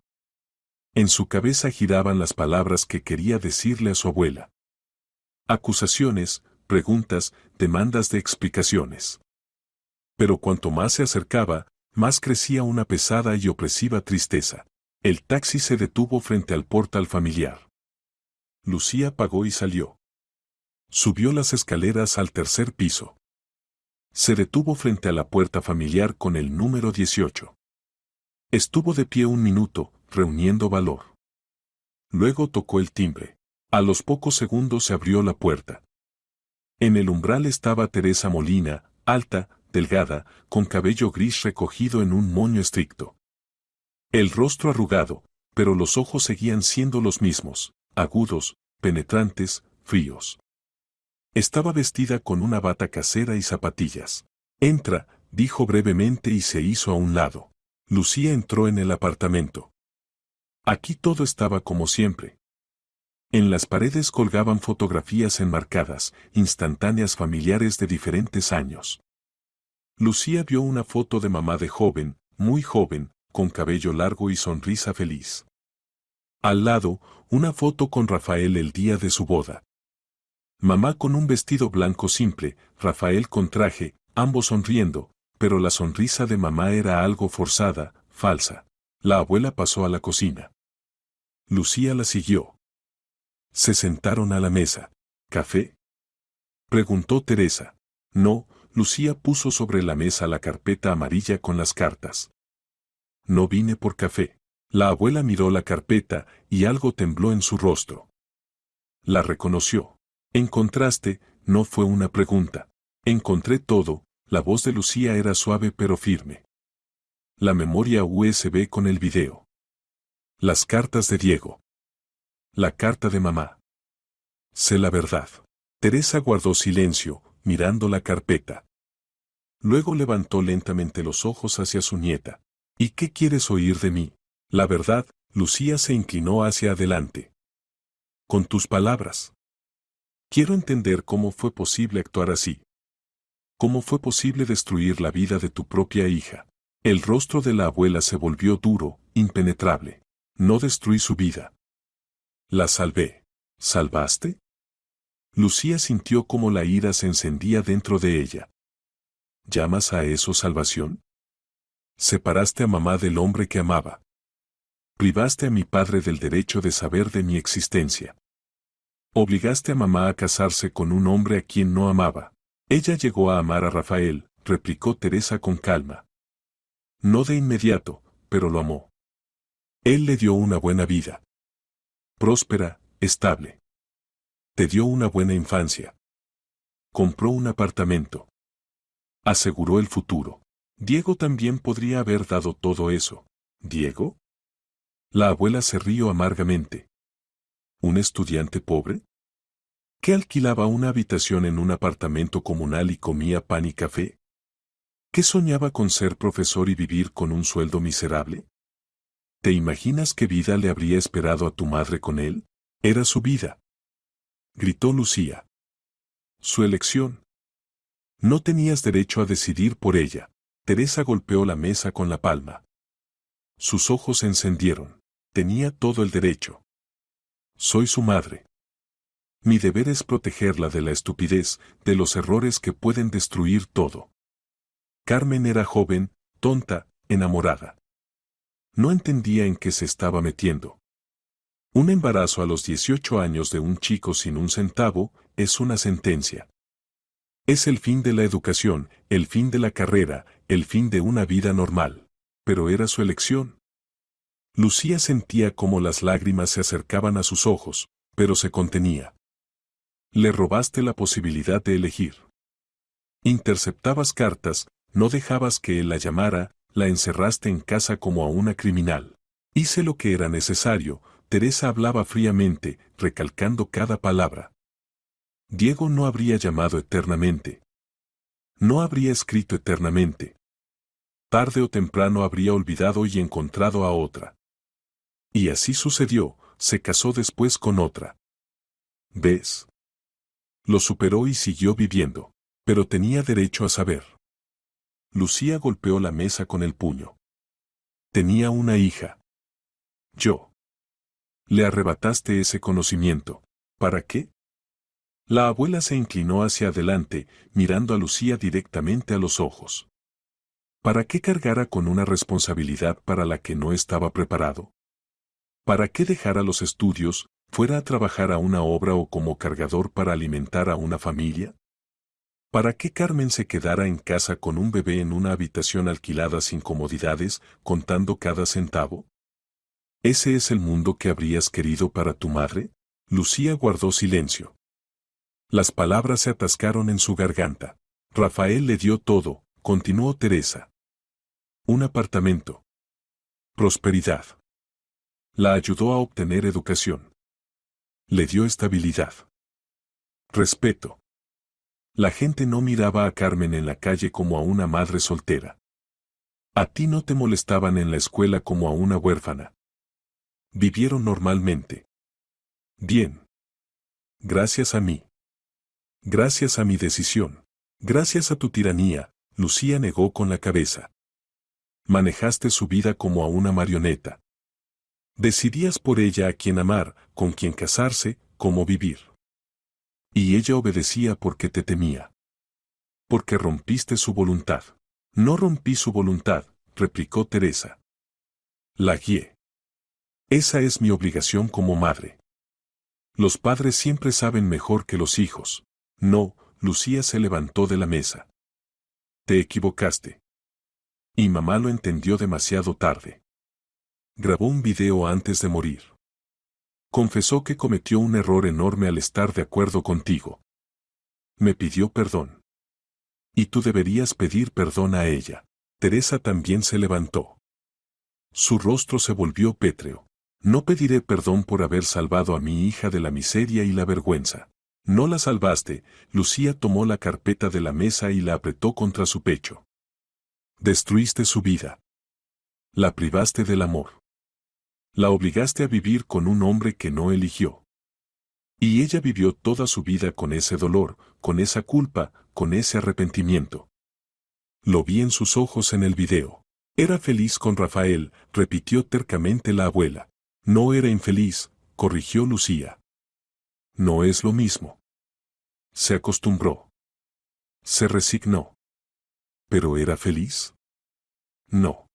En su cabeza giraban las palabras que quería decirle a su abuela. Acusaciones, preguntas, demandas de explicaciones. Pero cuanto más se acercaba, más crecía una pesada y opresiva tristeza. El taxi se detuvo frente al portal familiar. Lucía pagó y salió. Subió las escaleras al tercer piso. Se detuvo frente a la puerta familiar con el número 18. Estuvo de pie un minuto, reuniendo valor. Luego tocó el timbre. A los pocos segundos se abrió la puerta. En el umbral estaba Teresa Molina, alta, delgada, con cabello gris recogido en un moño estricto. El rostro arrugado, pero los ojos seguían siendo los mismos, agudos, penetrantes, fríos. Estaba vestida con una bata casera y zapatillas. Entra, dijo brevemente y se hizo a un lado. Lucía entró en el apartamento. Aquí todo estaba como siempre. En las paredes colgaban fotografías enmarcadas, instantáneas familiares de diferentes años. Lucía vio una foto de mamá de joven, muy joven, con cabello largo y sonrisa feliz. Al lado, una foto con Rafael el día de su boda. Mamá con un vestido blanco simple, Rafael con traje, ambos sonriendo, pero la sonrisa de mamá era algo forzada, falsa. La abuela pasó a la cocina. Lucía la siguió. Se sentaron a la mesa. ¿Café?, preguntó Teresa. No, Lucía puso sobre la mesa la carpeta amarilla con las cartas. No vine por café. La abuela miró la carpeta y algo tembló en su rostro. La reconoció. En contraste, no fue una pregunta. Encontré todo, la voz de Lucía era suave pero firme. La memoria USB con el video. Las cartas de Diego. La carta de mamá. Sé la verdad. Teresa guardó silencio, mirando la carpeta. Luego levantó lentamente los ojos hacia su nieta. ¿Y qué quieres oír de mí? La verdad. Lucía se inclinó hacia adelante. Con tus palabras. Quiero entender cómo fue posible actuar así. ¿Cómo fue posible destruir la vida de tu propia hija? El rostro de la abuela se volvió duro, impenetrable. No destruí su vida. La salvé. ¿Salvaste? Lucía sintió cómo la ira se encendía dentro de ella. ¿Llamas a eso salvación? Separaste a mamá del hombre que amaba. Privaste a mi padre del derecho de saber de mi existencia. Obligaste a mamá a casarse con un hombre a quien no amaba. Ella llegó a amar a Rafael, replicó Teresa con calma. No de inmediato, pero lo amó. Él le dio una buena vida. Próspera, estable. Te dio una buena infancia. Compró un apartamento. Aseguró el futuro. Diego también podría haber dado todo eso. ¿Diego? La abuela se rió amargamente. ¿Un estudiante pobre? ¿Que alquilaba una habitación en un apartamento comunal y comía pan y café? ¿Que soñaba con ser profesor y vivir con un sueldo miserable? ¿Te imaginas qué vida le habría esperado a tu madre con él? Era su vida. Gritó Lucía. Su elección. No tenías derecho a decidir por ella. Teresa golpeó la mesa con la palma. Sus ojos se encendieron. Tenía todo el derecho. Soy su madre. Mi deber es protegerla de la estupidez, de los errores que pueden destruir todo. Carmen era joven, tonta, enamorada. No entendía en qué se estaba metiendo. Un embarazo a los 18 años de un chico sin un centavo es una sentencia. Es el fin de la educación, el fin de la carrera, el fin de una vida normal. Pero era su elección. Lucía sentía cómo las lágrimas se acercaban a sus ojos, pero se contenía. Le robaste la posibilidad de elegir. Interceptabas cartas, no dejabas que él la llamara, la encerraste en casa como a una criminal. Hice lo que era necesario. Teresa hablaba fríamente, recalcando cada palabra. Diego no habría llamado eternamente. No habría escrito eternamente. Tarde o temprano habría olvidado y encontrado a otra. Y así sucedió, se casó después con otra. ¿Ves? Lo superó y siguió viviendo. Pero tenía derecho a saber. Lucía golpeó la mesa con el puño. Tenía una hija. Yo. Le arrebataste ese conocimiento. ¿Para qué? La abuela se inclinó hacia adelante, mirando a Lucía directamente a los ojos. ¿Para qué cargara con una responsabilidad para la que no estaba preparado? ¿Para qué dejara los estudios, fuera a trabajar a una obra o como cargador para alimentar a una familia? ¿Para qué Carmen se quedara en casa con un bebé en una habitación alquilada sin comodidades, contando cada centavo? ¿Ese es el mundo que habrías querido para tu madre? Lucía guardó silencio. Las palabras se atascaron en su garganta. Rafael le dio todo, continuó Teresa. Un apartamento. Prosperidad. La ayudó a obtener educación. Le dio estabilidad. Respeto. La gente no miraba a Carmen en la calle como a una madre soltera. A ti no te molestaban en la escuela como a una huérfana. Vivieron normalmente. Bien. Gracias a mí. Gracias a mi decisión. Gracias a tu tiranía, Lucía negó con la cabeza. Manejaste su vida como a una marioneta. Decidías por ella a quién amar, con quién casarse, cómo vivir. Y ella obedecía porque te temía. Porque rompiste su voluntad. No rompí su voluntad, replicó Teresa. La guié. Esa es mi obligación como madre. Los padres siempre saben mejor que los hijos. No, Lucía se levantó de la mesa. Te equivocaste. Y mamá lo entendió demasiado tarde. Grabó un video antes de morir. Confesó que cometió un error enorme al estar de acuerdo contigo. Me pidió perdón. Y tú deberías pedir perdón a ella. Teresa también se levantó. Su rostro se volvió pétreo. No pediré perdón por haber salvado a mi hija de la miseria y la vergüenza. No la salvaste. Lucía tomó la carpeta de la mesa y la apretó contra su pecho. Destruiste su vida. La privaste del amor. La obligaste a vivir con un hombre que no eligió. Y ella vivió toda su vida con ese dolor, con esa culpa, con ese arrepentimiento. Lo vi en sus ojos en el video. Era feliz con Rafael, repitió tercamente la abuela. No era infeliz, corrigió Lucía. No es lo mismo. Se acostumbró. Se resignó. ¿Pero era feliz? No.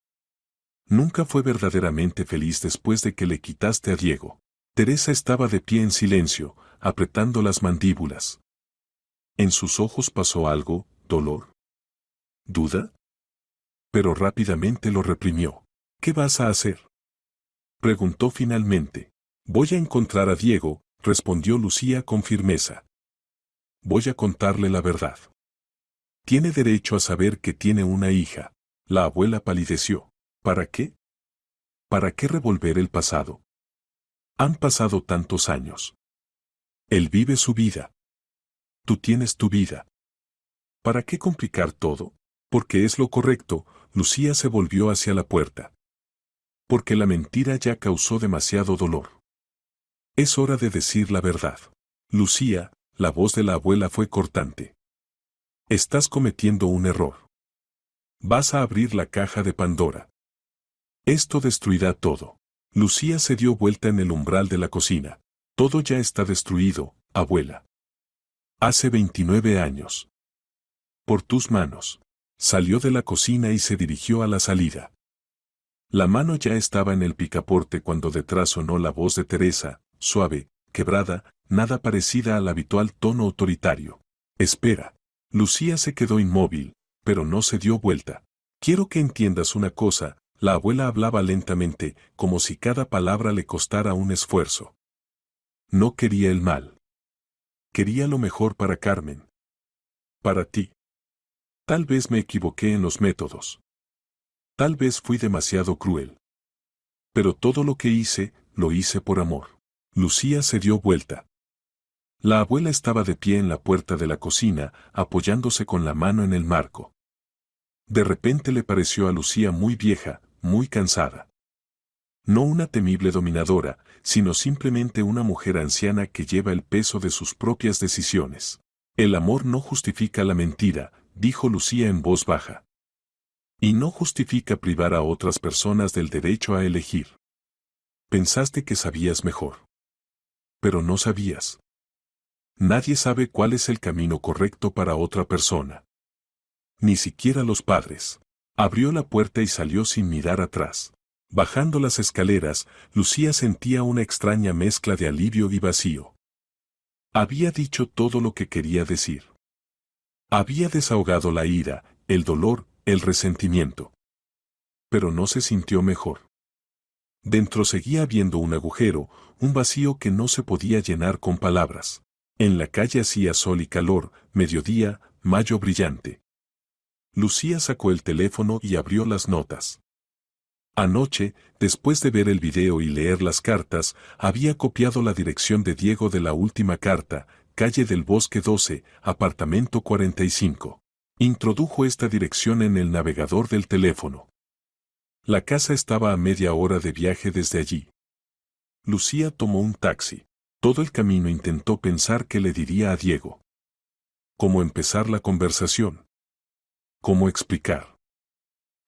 Nunca fue verdaderamente feliz después de que le quitaste a Diego. Teresa estaba de pie en silencio, apretando las mandíbulas. En sus ojos pasó algo, dolor. ¿Duda? Pero rápidamente lo reprimió. ¿Qué vas a hacer? Preguntó finalmente. Voy a encontrar a Diego, respondió Lucía con firmeza. Voy a contarle la verdad. Tiene derecho a saber que tiene una hija. La abuela palideció. ¿Para qué? ¿Para qué revolver el pasado? Han pasado tantos años. Él vive su vida. Tú tienes tu vida. ¿Para qué complicar todo? Porque es lo correcto, Lucía se volvió hacia la puerta. Porque la mentira ya causó demasiado dolor. Es hora de decir la verdad. Lucía, la voz de la abuela fue cortante. Estás cometiendo un error. Vas a abrir la caja de Pandora. Esto destruirá todo. Lucía se dio vuelta en el umbral de la cocina. Todo ya está destruido, abuela. Hace 29 años. Por tus manos. Salió de la cocina y se dirigió a la salida. La mano ya estaba en el picaporte cuando detrás sonó la voz de Teresa, suave, quebrada, nada parecida al habitual tono autoritario. Espera. Lucía se quedó inmóvil, pero no se dio vuelta. Quiero que entiendas una cosa, la abuela hablaba lentamente, como si cada palabra le costara un esfuerzo. No quería el mal. Quería lo mejor para Carmen. Para ti. Tal vez me equivoqué en los métodos. Tal vez fui demasiado cruel. Pero todo lo que hice, lo hice por amor. Lucía se dio vuelta. La abuela estaba de pie en la puerta de la cocina, apoyándose con la mano en el marco. De repente le pareció a Lucía muy vieja, muy cansada. No una temible dominadora, sino simplemente una mujer anciana que lleva el peso de sus propias decisiones. El amor no justifica la mentira, dijo Lucía en voz baja. Y no justifica privar a otras personas del derecho a elegir. Pensaste que sabías mejor. Pero no sabías. Nadie sabe cuál es el camino correcto para otra persona. Ni siquiera los padres. Abrió la puerta y salió sin mirar atrás. Bajando las escaleras, Lucía sentía una extraña mezcla de alivio y vacío. Había dicho todo lo que quería decir. Había desahogado la ira, el dolor, el resentimiento. Pero no se sintió mejor. Dentro seguía habiendo un agujero, un vacío que no se podía llenar con palabras. En la calle hacía sol y calor, mediodía, mayo brillante. Lucía sacó el teléfono y abrió las notas. Anoche, después de ver el video y leer las cartas, había copiado la dirección de Diego de la última carta, calle del Bosque 12, apartamento 45. Introdujo esta dirección en el navegador del teléfono. La casa estaba a media hora de viaje desde allí. Lucía tomó un taxi. Todo el camino intentó pensar qué le diría a Diego. Cómo empezar la conversación. Cómo explicar.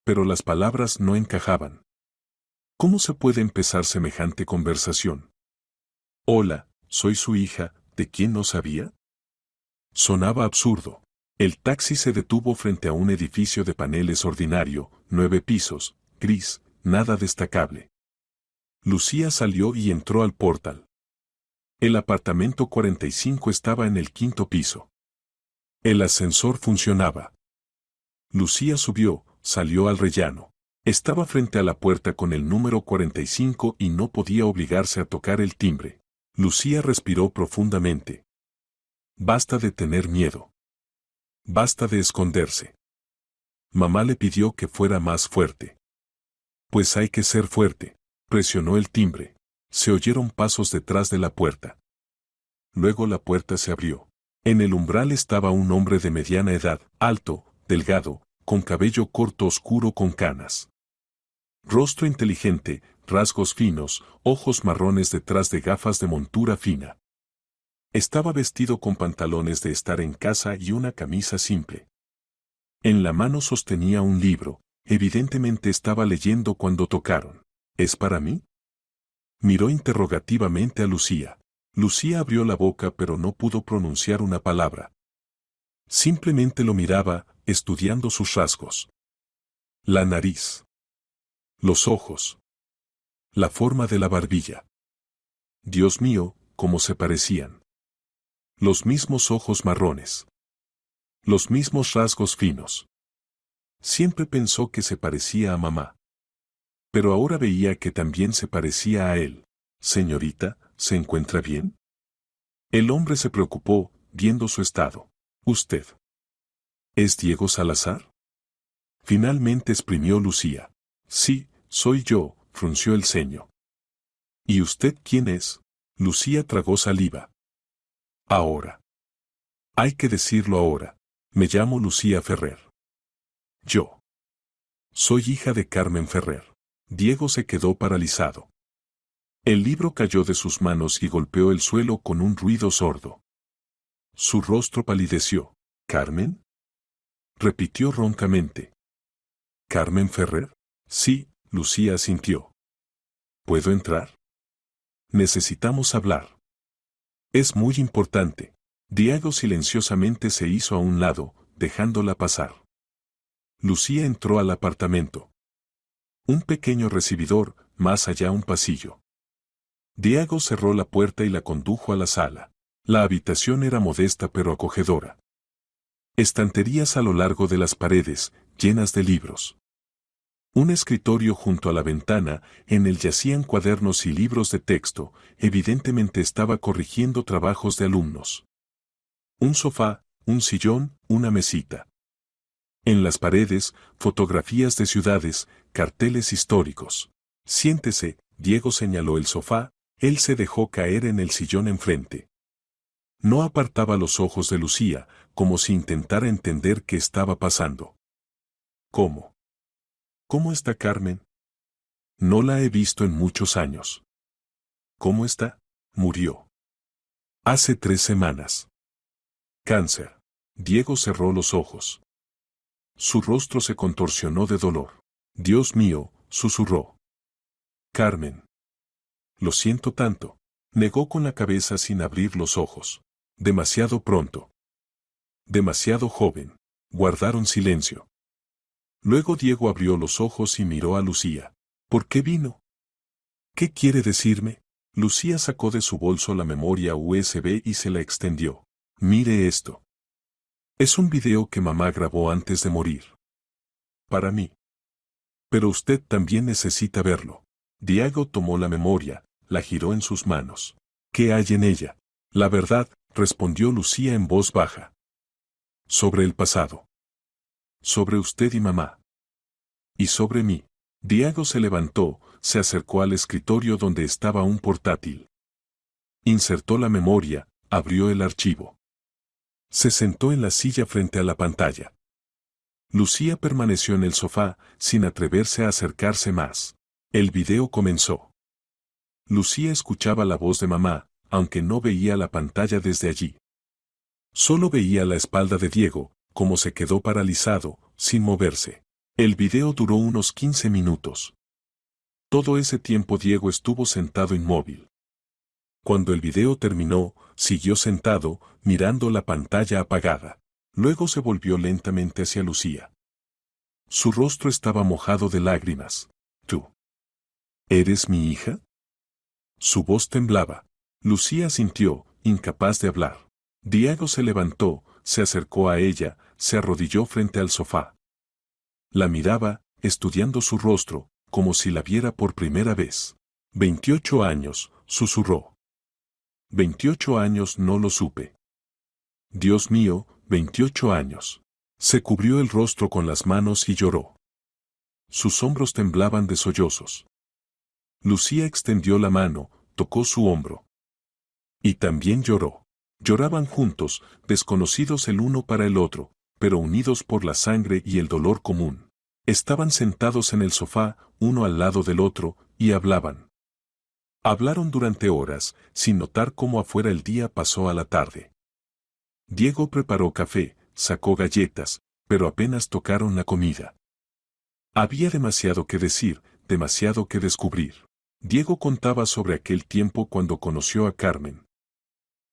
Pero las palabras no encajaban. ¿Cómo se puede empezar semejante conversación? Hola, soy su hija, ¿de quién no sabía? Sonaba absurdo. El taxi se detuvo frente a un edificio de paneles ordinario, 9 pisos, gris, nada destacable. Lucía salió y entró al portal. El apartamento 45 estaba en el 5.º piso. El ascensor funcionaba. Lucía subió, salió al rellano. Estaba frente a la puerta con el número 45 y no podía obligarse a tocar el timbre. Lucía respiró profundamente. Basta de tener miedo. Basta de esconderse. Mamá le pidió que fuera más fuerte. Pues hay que ser fuerte. Presionó el timbre. Se oyeron pasos detrás de la puerta. Luego la puerta se abrió. En el umbral estaba un hombre de mediana edad, alto, delgado, con cabello corto oscuro con canas. Rostro inteligente, rasgos finos, ojos marrones detrás de gafas de montura fina. Estaba vestido con pantalones de estar en casa y una camisa simple. En la mano sostenía un libro, evidentemente estaba leyendo cuando tocaron. ¿Es para mí? Miró interrogativamente a Lucía. Lucía abrió la boca pero no pudo pronunciar una palabra. Simplemente lo miraba, estudiando sus rasgos. La nariz. Los ojos. La forma de la barbilla. Dios mío, cómo se parecían. Los mismos ojos marrones. Los mismos rasgos finos. Siempre pensó que se parecía a mamá. Pero ahora veía que también se parecía a él. Señorita, ¿se encuentra bien? El hombre se preocupó, viendo su estado. ¿Usted es Diego Salazar? Finalmente exprimió Lucía. Sí, soy yo, frunció el ceño. ¿Y usted quién es? Lucía tragó saliva. Ahora. Hay que decirlo ahora. Me llamo Lucía Ferrer. Yo. Soy hija de Carmen Ferrer. Diego se quedó paralizado. El libro cayó de sus manos y golpeó el suelo con un ruido sordo. Su rostro palideció. ¿Carmen? Repitió roncamente. ¿Carmen Ferrer? Sí, Lucía asintió. ¿Puedo entrar? Necesitamos hablar. Es muy importante. Diego silenciosamente se hizo a un lado, dejándola pasar. Lucía entró al apartamento. Un pequeño recibidor, más allá un pasillo. Diego cerró la puerta y la condujo a la sala. La habitación era modesta pero acogedora. Estanterías a lo largo de las paredes, llenas de libros. Un escritorio junto a la ventana, en el yacían cuadernos y libros de texto, evidentemente estaba corrigiendo trabajos de alumnos. Un sofá, un sillón, una mesita. En las paredes, fotografías de ciudades, carteles históricos. Siéntese, Diego señaló el sofá, él se dejó caer en el sillón enfrente. No apartaba los ojos de Lucía, como si intentara entender qué estaba pasando. ¿Cómo? ¿Cómo está Carmen? No la he visto en muchos años. ¿Cómo está? Murió. Hace 3 semanas. Cáncer. Diego cerró los ojos. Su rostro se contorsionó de dolor. Dios mío, susurró. Carmen. Lo siento tanto. Negó con la cabeza sin abrir los ojos. Demasiado pronto. Demasiado joven. Guardaron silencio. Luego Diego abrió los ojos y miró a Lucía. ¿Por qué vino? ¿Qué quiere decirme? Lucía sacó de su bolso la memoria USB y se la extendió. Mire esto. Es un video que mamá grabó antes de morir. Para mí. Pero usted también necesita verlo. Diego tomó la memoria, la giró en sus manos. ¿Qué hay en ella? La verdad, respondió Lucía en voz baja. Sobre el pasado. Sobre usted y mamá. Y sobre mí. Diego se levantó, se acercó al escritorio donde estaba un portátil. Insertó la memoria, abrió el archivo. Se sentó en la silla frente a la pantalla. Lucía permaneció en el sofá, sin atreverse a acercarse más. El video comenzó. Lucía escuchaba la voz de mamá, aunque no veía la pantalla desde allí. Solo veía la espalda de Diego, como se quedó paralizado, sin moverse. El video duró unos 15 minutos. Todo ese tiempo Diego estuvo sentado inmóvil. Cuando el video terminó, siguió sentado, mirando la pantalla apagada. Luego se volvió lentamente hacia Lucía. Su rostro estaba mojado de lágrimas. ¿Tú eres mi hija? Su voz temblaba. Lucía sintió, incapaz de hablar. Diego se levantó, se acercó a ella, se arrodilló frente al sofá. La miraba, estudiando su rostro, como si la viera por primera vez. 28 años, susurró. 28 años no lo supe. Dios mío, 28 años. Se cubrió el rostro con las manos y lloró. Sus hombros temblaban de sollozos. Lucía extendió la mano, tocó su hombro. Y también lloró. Lloraban juntos, desconocidos el uno para el otro, pero unidos por la sangre y el dolor común. Estaban sentados en el sofá, uno al lado del otro, y hablaban. Hablaron durante horas, sin notar cómo afuera el día pasó a la tarde. Diego preparó café, sacó galletas, pero apenas tocaron la comida. Había demasiado que decir, demasiado que descubrir. Diego contaba sobre aquel tiempo cuando conoció a Carmen.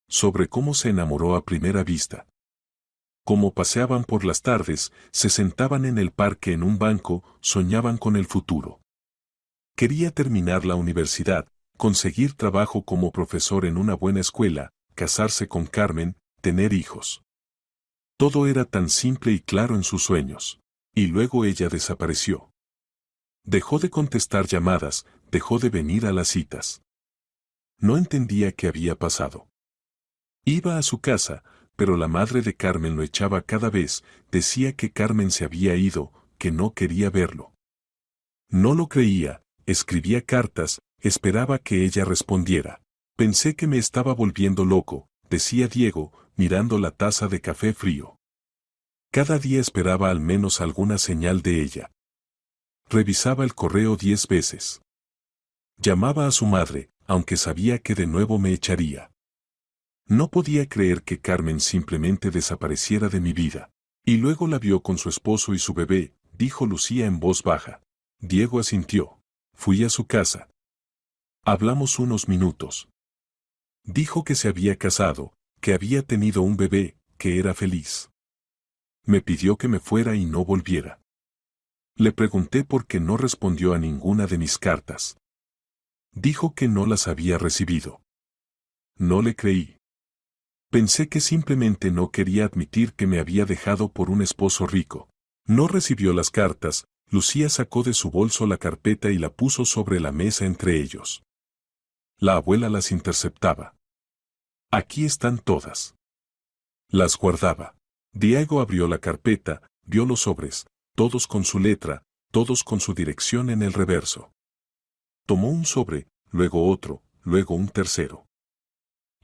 Sobre cómo se enamoró a primera vista. Cómo paseaban por las tardes, se sentaban en el parque en un banco, soñaban con el futuro. Quería terminar la universidad, conseguir trabajo como profesor en una buena escuela, casarse con Carmen, tener hijos. Todo era tan simple y claro en sus sueños. Y luego ella desapareció. Dejó de contestar llamadas, dejó de venir a las citas. No entendía qué había pasado. Iba a su casa, pero la madre de Carmen lo echaba cada vez, decía que Carmen se había ido, que no quería verlo. No lo creía, escribía cartas, esperaba que ella respondiera. Pensé que me estaba volviendo loco, decía Diego, mirando la taza de café frío. Cada día esperaba al menos alguna señal de ella. Revisaba el correo 10 veces. Llamaba a su madre, aunque sabía que de nuevo me echaría. No podía creer que Carmen simplemente desapareciera de mi vida. Y luego la vio con su esposo y su bebé, dijo Lucía en voz baja. Diego asintió. Fui a su casa. Hablamos unos minutos. Dijo que se había casado, que había tenido un bebé, que era feliz. Me pidió que me fuera y no volviera. Le pregunté por qué no respondió a ninguna de mis cartas. Dijo que no las había recibido. No le creí. Pensé que simplemente no quería admitir que me había dejado por un esposo rico. No recibió las cartas, Lucía sacó de su bolso la carpeta y la puso sobre la mesa entre ellos. La abuela las interceptaba. Aquí están todas. Las guardaba. Diego abrió la carpeta, vio los sobres, todos con su letra, todos con su dirección en el reverso. Tomó un sobre, luego otro, luego un tercero.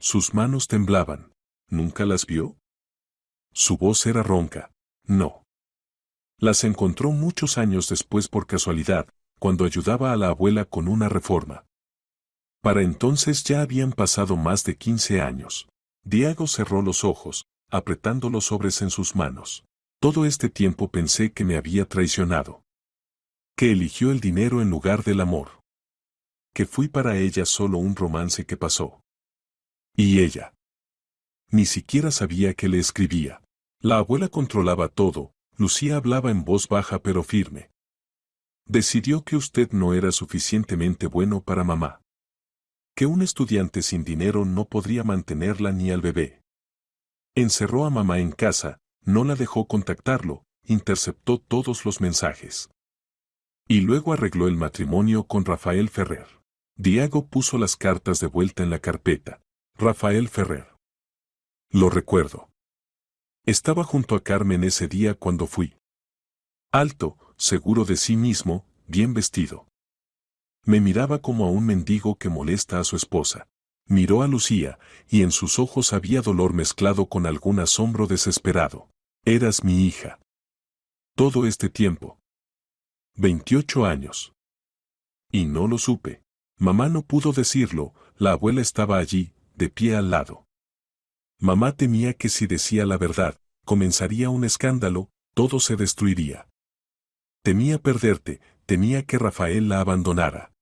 Sus manos temblaban. ¿Nunca las vio? Su voz era ronca. No. Las encontró muchos años después por casualidad, cuando ayudaba a la abuela con una reforma. Para entonces ya habían pasado más de 15 años. Diego cerró los ojos, apretando los sobres en sus manos. Todo este tiempo pensé que me había traicionado. Que eligió el dinero en lugar del amor. Que fui para ella solo un romance que pasó. Y ella. Ni siquiera sabía que le escribía. La abuela controlaba todo, Lucía hablaba en voz baja pero firme. Decidió que usted no era suficientemente bueno para mamá. Que un estudiante sin dinero no podría mantenerla ni al bebé. Encerró a mamá en casa, no la dejó contactarlo, interceptó todos los mensajes. Y luego arregló el matrimonio con Rafael Ferrer. Diego puso las cartas de vuelta en la carpeta. Rafael Ferrer. Lo recuerdo. Estaba junto a Carmen ese día cuando fui. Alto, seguro de sí mismo, bien vestido. Me miraba como a un mendigo que molesta a su esposa. Miró a Lucía, y en sus ojos había dolor mezclado con algún asombro desesperado. Eras mi hija. Todo este tiempo. 28 años. Y no lo supe. Mamá no pudo decirlo, la abuela estaba allí, de pie al lado. Mamá temía que si decía la verdad, comenzaría un escándalo, todo se destruiría. Temía perderte, temía que Rafael la abandonara.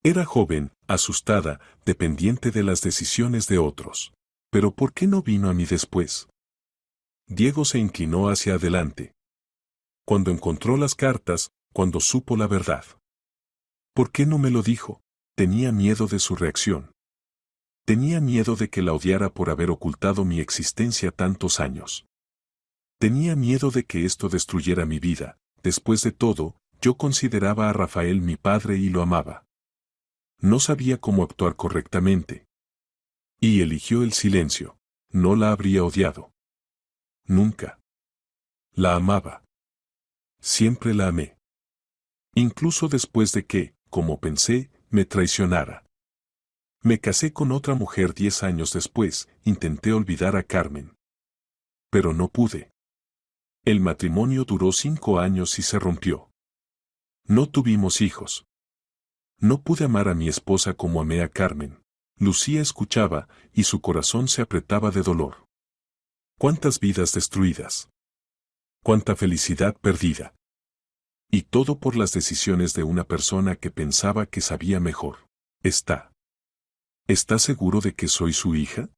Era joven, asustada, dependiente de las decisiones de otros. Pero ¿por qué no vino a mí después? Diego se inclinó hacia adelante. Cuando encontró las cartas, cuando supo la verdad. ¿Por qué no me lo dijo? Tenía miedo de su reacción. Tenía miedo de que la odiara por haber ocultado mi existencia tantos años. Tenía miedo de que esto destruyera mi vida. Después de todo, yo consideraba a Rafael mi padre y lo amaba. No sabía cómo actuar correctamente. Y eligió el silencio. No la habría odiado. Nunca. La amaba. Siempre la amé. Incluso después de que, como pensé, me traicionara. Me casé con otra mujer 10 años después, intenté olvidar a Carmen. Pero no pude. El matrimonio duró 5 años y se rompió. No tuvimos hijos. No pude amar a mi esposa como amé a Carmen. Lucía escuchaba, y su corazón se apretaba de dolor. ¿Cuántas vidas destruidas? ¿Cuánta felicidad perdida? Y todo por las decisiones de una persona que pensaba que sabía mejor. ¿Está seguro de que soy su hija?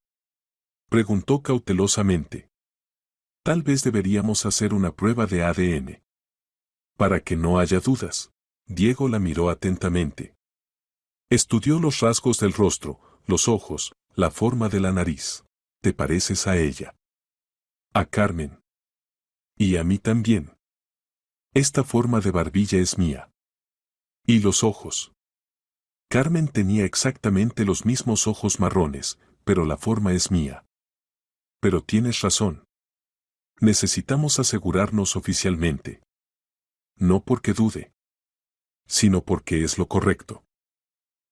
Preguntó cautelosamente. Tal vez deberíamos hacer una prueba de ADN. Para que no haya dudas. Diego la miró atentamente. Estudió los rasgos del rostro, los ojos, la forma de la nariz. ¿Te pareces a ella? A Carmen. Y a mí también. Esta forma de barbilla es mía. ¿Y los ojos? Carmen tenía exactamente los mismos ojos marrones, pero la forma es mía. Pero tienes razón. Necesitamos asegurarnos oficialmente. No porque dude, sino porque es lo correcto.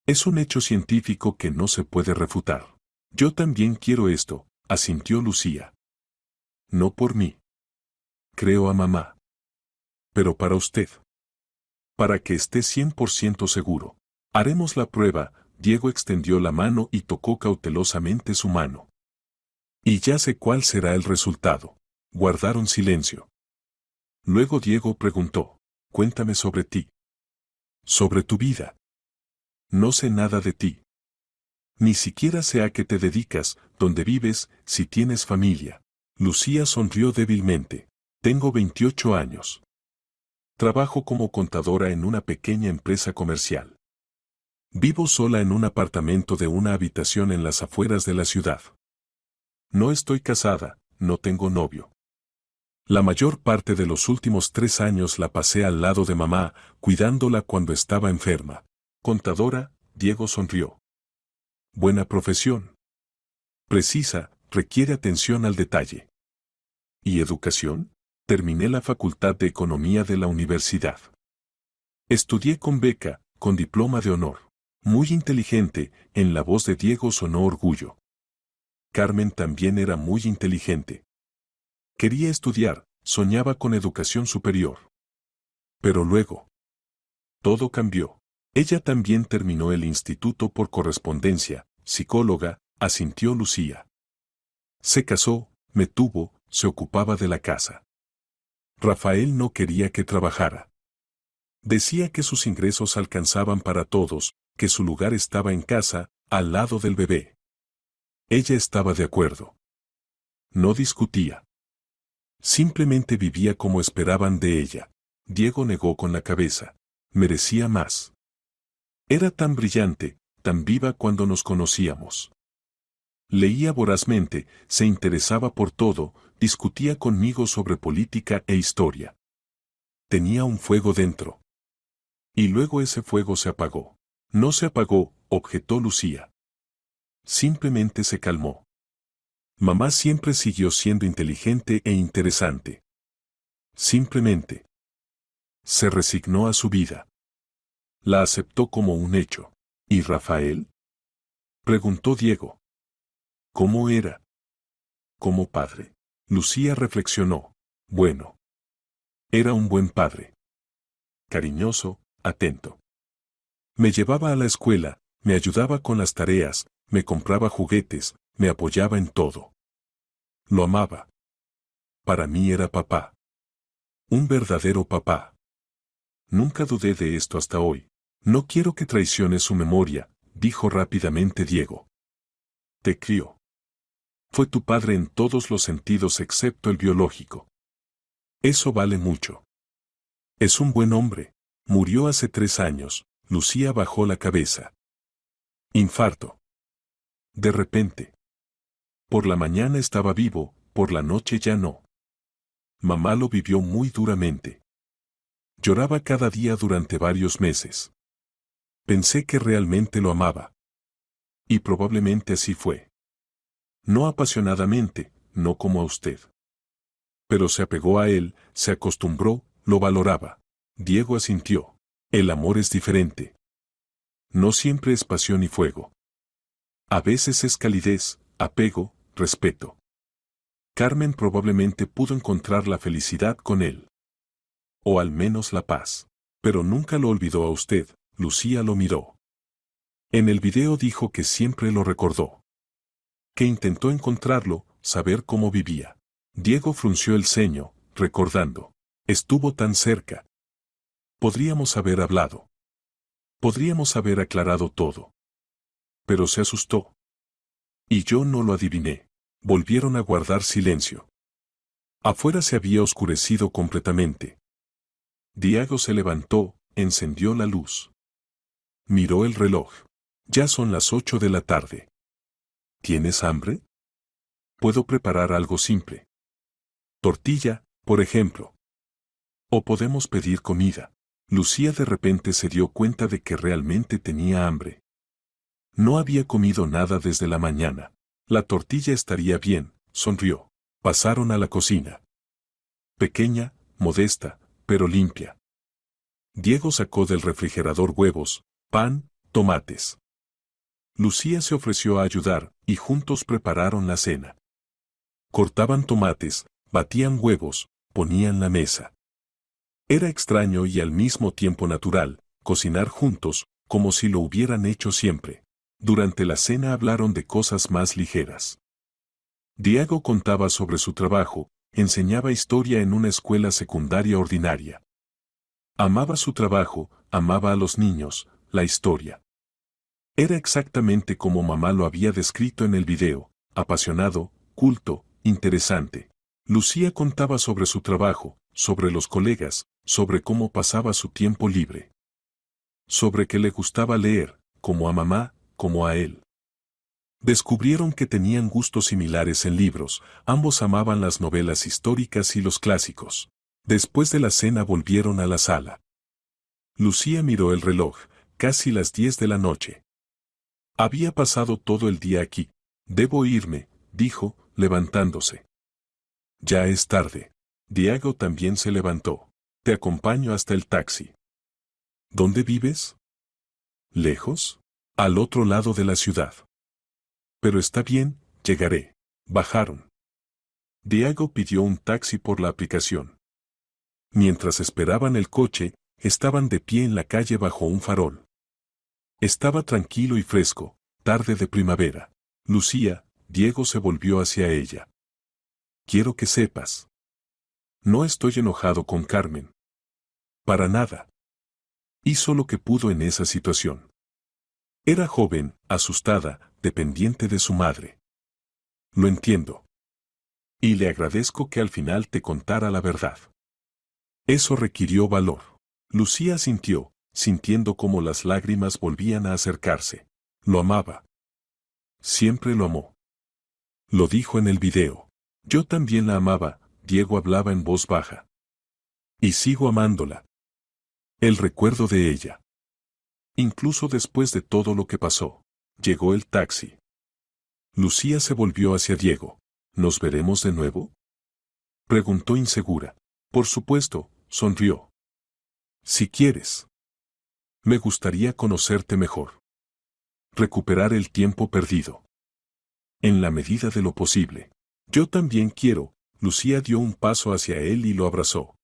Es un hecho científico que no se puede refutar. Yo también quiero esto, asintió Lucía. No por mí. Creo a mamá. Pero para usted. Para que esté 100% seguro. Haremos la prueba. Diego extendió la mano y tocó cautelosamente su mano. Y ya sé cuál será el resultado. Guardaron silencio. Luego Diego preguntó, cuéntame sobre ti. Sobre tu vida. No sé nada de ti. Ni siquiera sé a qué te dedicas, dónde vives, si tienes familia. Lucía sonrió débilmente. Tengo 28 años. Trabajo como contadora en una pequeña empresa comercial. Vivo sola en un apartamento de una habitación en las afueras de la ciudad. No estoy casada, no tengo novio. La mayor parte de los últimos 3 años la pasé al lado de mamá, cuidándola cuando estaba enferma. Contadora, Diego sonrió. Buena profesión. Precisa, requiere atención al detalle. ¿Y educación? Terminé la Facultad de Economía de la universidad. Estudié con beca, con diploma de honor. Muy inteligente, en la voz de Diego sonó orgullo. Carmen también era muy inteligente. Quería estudiar, soñaba con educación superior. Pero luego, todo cambió. Ella también terminó el instituto por correspondencia, psicóloga, asintió Lucía. Se casó, me tuvo, se ocupaba de la casa. Rafael no quería que trabajara. Decía que sus ingresos alcanzaban para todos, que su lugar estaba en casa, al lado del bebé. Ella estaba de acuerdo. No discutía. Simplemente vivía como esperaban de ella. Diego negó con la cabeza. Merecía más. Era tan brillante, tan viva cuando nos conocíamos. Leía vorazmente, se interesaba por todo, discutía conmigo sobre política e historia. Tenía un fuego dentro. Y luego ese fuego se apagó. No se apagó, objetó Lucía. Simplemente se calmó. Mamá siempre siguió siendo inteligente e interesante. Simplemente. Se resignó a su vida. La aceptó como un hecho. ¿Y Rafael? Preguntó Diego. ¿Cómo era? Como padre. Lucía reflexionó. Bueno. Era un buen padre. Cariñoso, atento. Me llevaba a la escuela, me ayudaba con las tareas, me compraba juguetes, me apoyaba en todo. Lo amaba. Para mí era papá. Un verdadero papá. Nunca dudé de esto hasta hoy. No quiero que traiciones su memoria, dijo rápidamente Diego. Te crió. Fue tu padre en todos los sentidos excepto el biológico. Eso vale mucho. Es un buen hombre. Murió hace 3 años. Lucía bajó la cabeza. Infarto. De repente. Por la mañana estaba vivo, por la noche ya no. Mamá lo vivió muy duramente. Lloraba cada día durante varios meses. Pensé que realmente lo amaba. Y probablemente así fue. No apasionadamente, no como a usted. Pero se apegó a él, se acostumbró, lo valoraba. Diego asintió. El amor es diferente. No siempre es pasión y fuego. A veces es calidez, apego, respeto. Carmen probablemente pudo encontrar la felicidad con él. O al menos la paz. Pero nunca lo olvidó a usted, Lucía lo miró. En el video dijo que siempre lo recordó. Que intentó encontrarlo, saber cómo vivía. Diego frunció el ceño, recordando. Estuvo tan cerca. Podríamos haber hablado. Podríamos haber aclarado todo. Pero se asustó. Y yo no lo adiviné. Volvieron a guardar silencio. Afuera se había oscurecido completamente. Diego se levantó, encendió la luz. Miró el reloj. Ya son las 8 de la tarde. ¿Tienes hambre? Puedo preparar algo simple. Tortilla, por ejemplo. O podemos pedir comida. Lucía de repente se dio cuenta de que realmente tenía hambre. No había comido nada desde la mañana. La tortilla estaría bien, sonrió. Pasaron a la cocina. Pequeña, modesta, pero limpia. Diego sacó del refrigerador huevos, pan, tomates. Lucía se ofreció a ayudar, y juntos prepararon la cena. Cortaban tomates, batían huevos, ponían la mesa. Era extraño y al mismo tiempo natural, cocinar juntos, como si lo hubieran hecho siempre. Durante la cena hablaron de cosas más ligeras. Diego contaba sobre su trabajo, enseñaba historia en una escuela secundaria ordinaria. Amaba su trabajo, amaba a los niños, la historia. Era exactamente como mamá lo había descrito en el video, apasionado, culto, interesante. Lucía contaba sobre su trabajo, sobre los colegas, sobre cómo pasaba su tiempo libre. Sobre que le gustaba leer, como a mamá, como a él. Descubrieron que tenían gustos similares en libros, ambos amaban las novelas históricas y los clásicos. Después de la cena volvieron a la sala. Lucía miró el reloj, casi las 10 de la noche. Había pasado todo el día aquí. Debo irme, dijo, levantándose. Ya es tarde. Diego también se levantó. Te acompaño hasta el taxi. ¿Dónde vives? ¿Lejos? Al otro lado de la ciudad. Pero está bien, llegaré. Bajaron. Diego pidió un taxi por la aplicación. Mientras esperaban el coche, estaban de pie en la calle bajo un farol. Estaba tranquilo y fresco, tarde de primavera. Lucía, Diego se volvió hacia ella. Quiero que sepas. No estoy enojado con Carmen. Para nada. Hizo lo que pudo en esa situación. Era joven, asustada, dependiente de su madre. Lo entiendo. Y le agradezco que al final te contara la verdad. Eso requirió valor. Lucía sintió, sintiendo cómo las lágrimas volvían a acercarse. Lo amaba. Siempre lo amó. Lo dijo en el video. Yo también la amaba, Diego hablaba en voz baja. Y sigo amándola. El recuerdo de ella. Incluso después de todo lo que pasó. Llegó el taxi. Lucía se volvió hacia Diego. ¿Nos veremos de nuevo? Preguntó insegura. Por supuesto, sonrió. Si quieres. Me gustaría conocerte mejor. Recuperar el tiempo perdido. En la medida de lo posible. Yo también quiero. Lucía dio un paso hacia él y lo abrazó.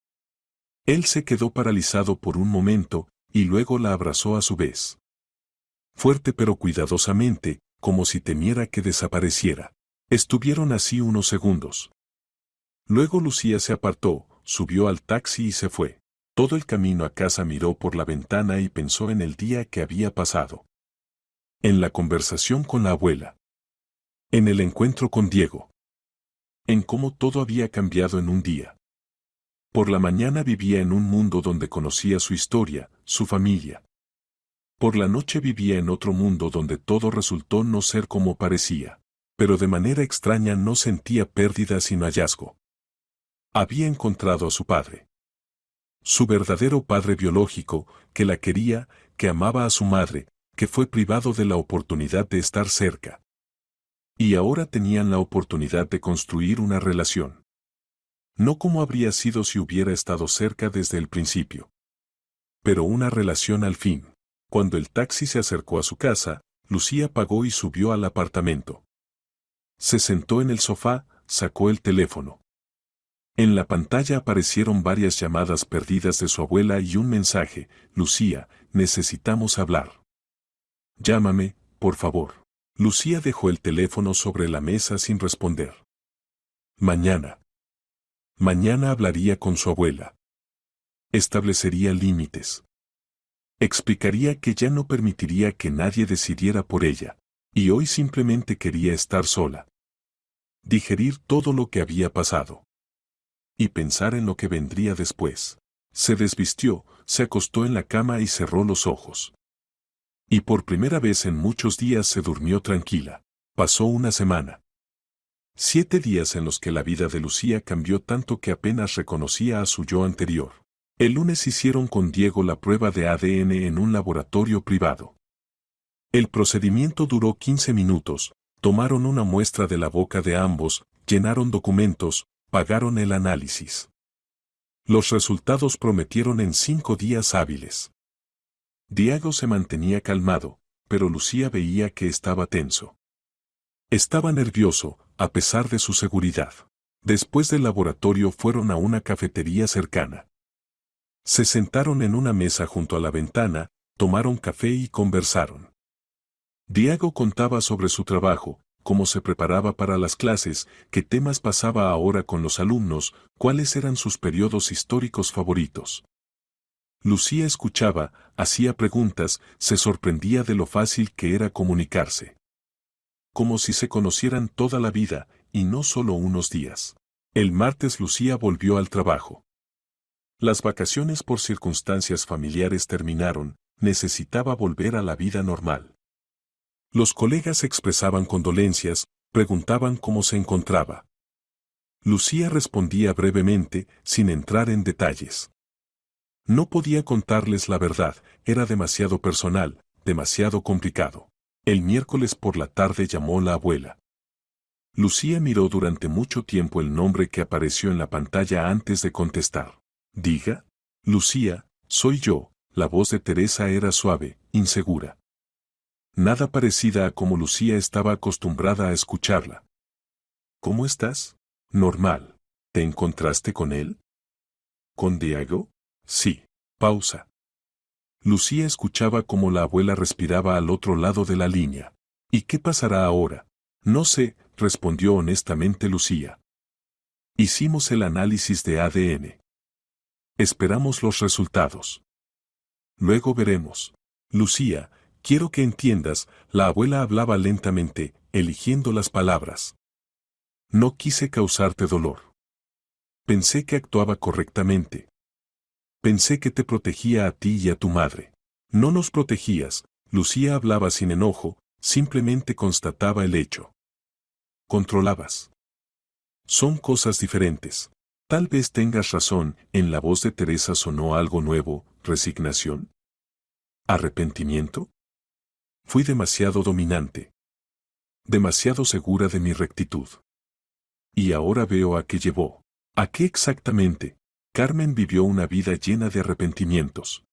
Él se quedó paralizado por un momento, y luego la abrazó a su vez. Fuerte pero cuidadosamente, como si temiera que desapareciera. Estuvieron así unos segundos. Luego Lucía se apartó, subió al taxi y se fue. Todo el camino a casa miró por la ventana y pensó en el día que había pasado. En la conversación con la abuela. En el encuentro con Diego. En cómo todo había cambiado en un día. Por la mañana vivía en un mundo donde conocía su historia, su familia. Por la noche vivía en otro mundo donde todo resultó no ser como parecía. Pero de manera extraña no sentía pérdida sino hallazgo. Había encontrado a su padre. Su verdadero padre biológico, que la quería, que amaba a su madre, que fue privado de la oportunidad de estar cerca. Y ahora tenían la oportunidad de construir una relación. No como habría sido si hubiera estado cerca desde el principio. Pero una relación al fin. Cuando el taxi se acercó a su casa, Lucía pagó y subió al apartamento. Se sentó en el sofá, sacó el teléfono. En la pantalla aparecieron varias llamadas perdidas de su abuela y un mensaje: Lucía, necesitamos hablar. Llámame, por favor. Lucía dejó el teléfono sobre la mesa sin responder. Mañana. Mañana hablaría con su abuela. Establecería límites. Explicaría que ya no permitiría que nadie decidiera por ella, y hoy simplemente quería estar sola. Digerir todo lo que había pasado. Y pensar en lo que vendría después. Se desvistió, se acostó en la cama y cerró los ojos. Y por primera vez en muchos días se durmió tranquila. Pasó una semana. 7 días en los que la vida de Lucía cambió tanto que apenas reconocía a su yo anterior. El lunes hicieron con Diego la prueba de ADN en un laboratorio privado. El procedimiento duró 15 minutos, tomaron una muestra de la boca de ambos, llenaron documentos, pagaron el análisis. Los resultados prometieron en 5 días hábiles. Diego se mantenía calmado, pero Lucía veía que estaba tenso. Estaba nervioso, a pesar de su seguridad. Después del laboratorio fueron a una cafetería cercana. Se sentaron en una mesa junto a la ventana, tomaron café y conversaron. Diego contaba sobre su trabajo, cómo se preparaba para las clases, qué temas pasaba ahora con los alumnos, cuáles eran sus periodos históricos favoritos. Lucía escuchaba, hacía preguntas, se sorprendía de lo fácil que era comunicarse. Como si se conocieran toda la vida, y no solo unos días. El martes Lucía volvió al trabajo. Las vacaciones por circunstancias familiares terminaron, necesitaba volver a la vida normal. Los colegas expresaban condolencias, preguntaban cómo se encontraba. Lucía respondía brevemente, sin entrar en detalles. No podía contarles la verdad, era demasiado personal, demasiado complicado. El miércoles por la tarde llamó la abuela. Lucía miró durante mucho tiempo el nombre que apareció en la pantalla antes de contestar. Diga. Lucía, soy yo. La voz de Teresa era suave, insegura. Nada parecida a como Lucía estaba acostumbrada a escucharla. ¿Cómo estás? Normal. ¿Te encontraste con él? ¿Con Diego? Sí. Pausa. Lucía escuchaba cómo la abuela respiraba al otro lado de la línea. ¿Y qué pasará ahora? No sé, respondió honestamente Lucía. Hicimos el análisis de ADN. Esperamos los resultados. Luego veremos. Lucía, quiero que entiendas, la abuela hablaba lentamente, eligiendo las palabras. No quise causarte dolor. Pensé que actuaba correctamente. Pensé que te protegía a ti y a tu madre. No nos protegías, Lucía hablaba sin enojo, simplemente constataba el hecho. Controlabas. Son cosas diferentes. Tal vez tengas razón, en la voz de Teresa sonó algo nuevo, resignación. ¿Arrepentimiento? Fui demasiado dominante. Demasiado segura de mi rectitud. Y ahora veo a qué llevó. ¿A qué exactamente? Carmen vivió una vida llena de arrepentimientos.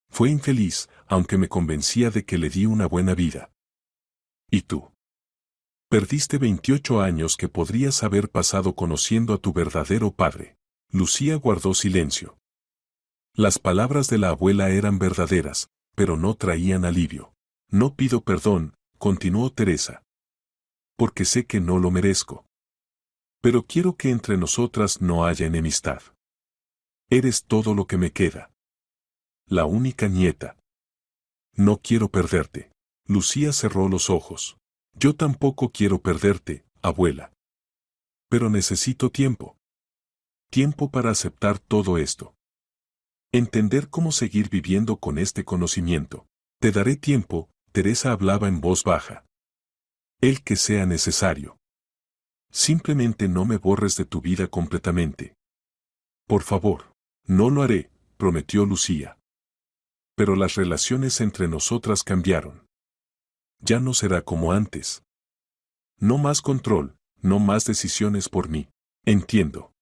Fue infeliz, aunque me convencía de que le di una buena vida. ¿Y tú? Perdiste 28 años que podrías haber pasado conociendo a tu verdadero padre. Lucía guardó silencio. Las palabras de la abuela eran verdaderas, pero no traían alivio. No pido perdón, continuó Teresa. Porque sé que no lo merezco. Pero quiero que entre nosotras no haya enemistad. Eres todo lo que me queda. La única nieta. No quiero perderte. Lucía cerró los ojos. Yo tampoco quiero perderte, abuela. Pero necesito tiempo. Tiempo para aceptar todo esto. Entender cómo seguir viviendo con este conocimiento. Te daré tiempo, Teresa hablaba en voz baja. El que sea necesario. Simplemente no me borres de tu vida completamente. Por favor. No lo haré, prometió Lucía. Pero las relaciones entre nosotras cambiaron. Ya no será como antes. No más control, no más decisiones por mí. Entiendo.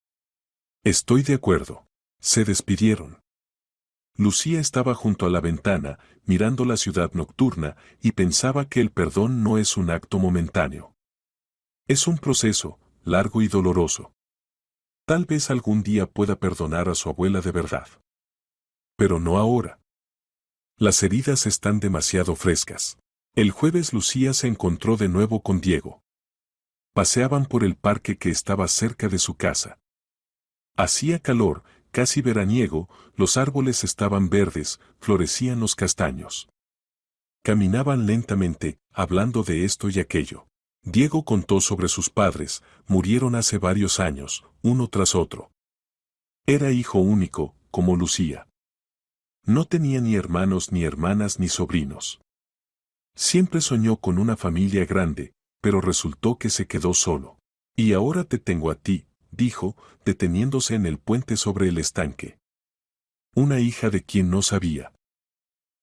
Estoy de acuerdo. Se despidieron. Lucía estaba junto a la ventana, mirando la ciudad nocturna, y pensaba que el perdón no es un acto momentáneo. Es un proceso, largo y doloroso. Tal vez algún día pueda perdonar a su abuela de verdad. Pero no ahora. Las heridas están demasiado frescas. El jueves Lucía se encontró de nuevo con Diego. Paseaban por el parque que estaba cerca de su casa. Hacía calor, casi veraniego, los árboles estaban verdes, florecían los castaños. Caminaban lentamente, hablando de esto y aquello. Diego contó sobre sus padres, murieron hace varios años, uno tras otro. Era hijo único, como Lucía. No tenía ni hermanos ni hermanas ni sobrinos. Siempre soñó con una familia grande, pero resultó que se quedó solo. Y ahora te tengo a ti, dijo, deteniéndose en el puente sobre el estanque. Una hija de quien no sabía.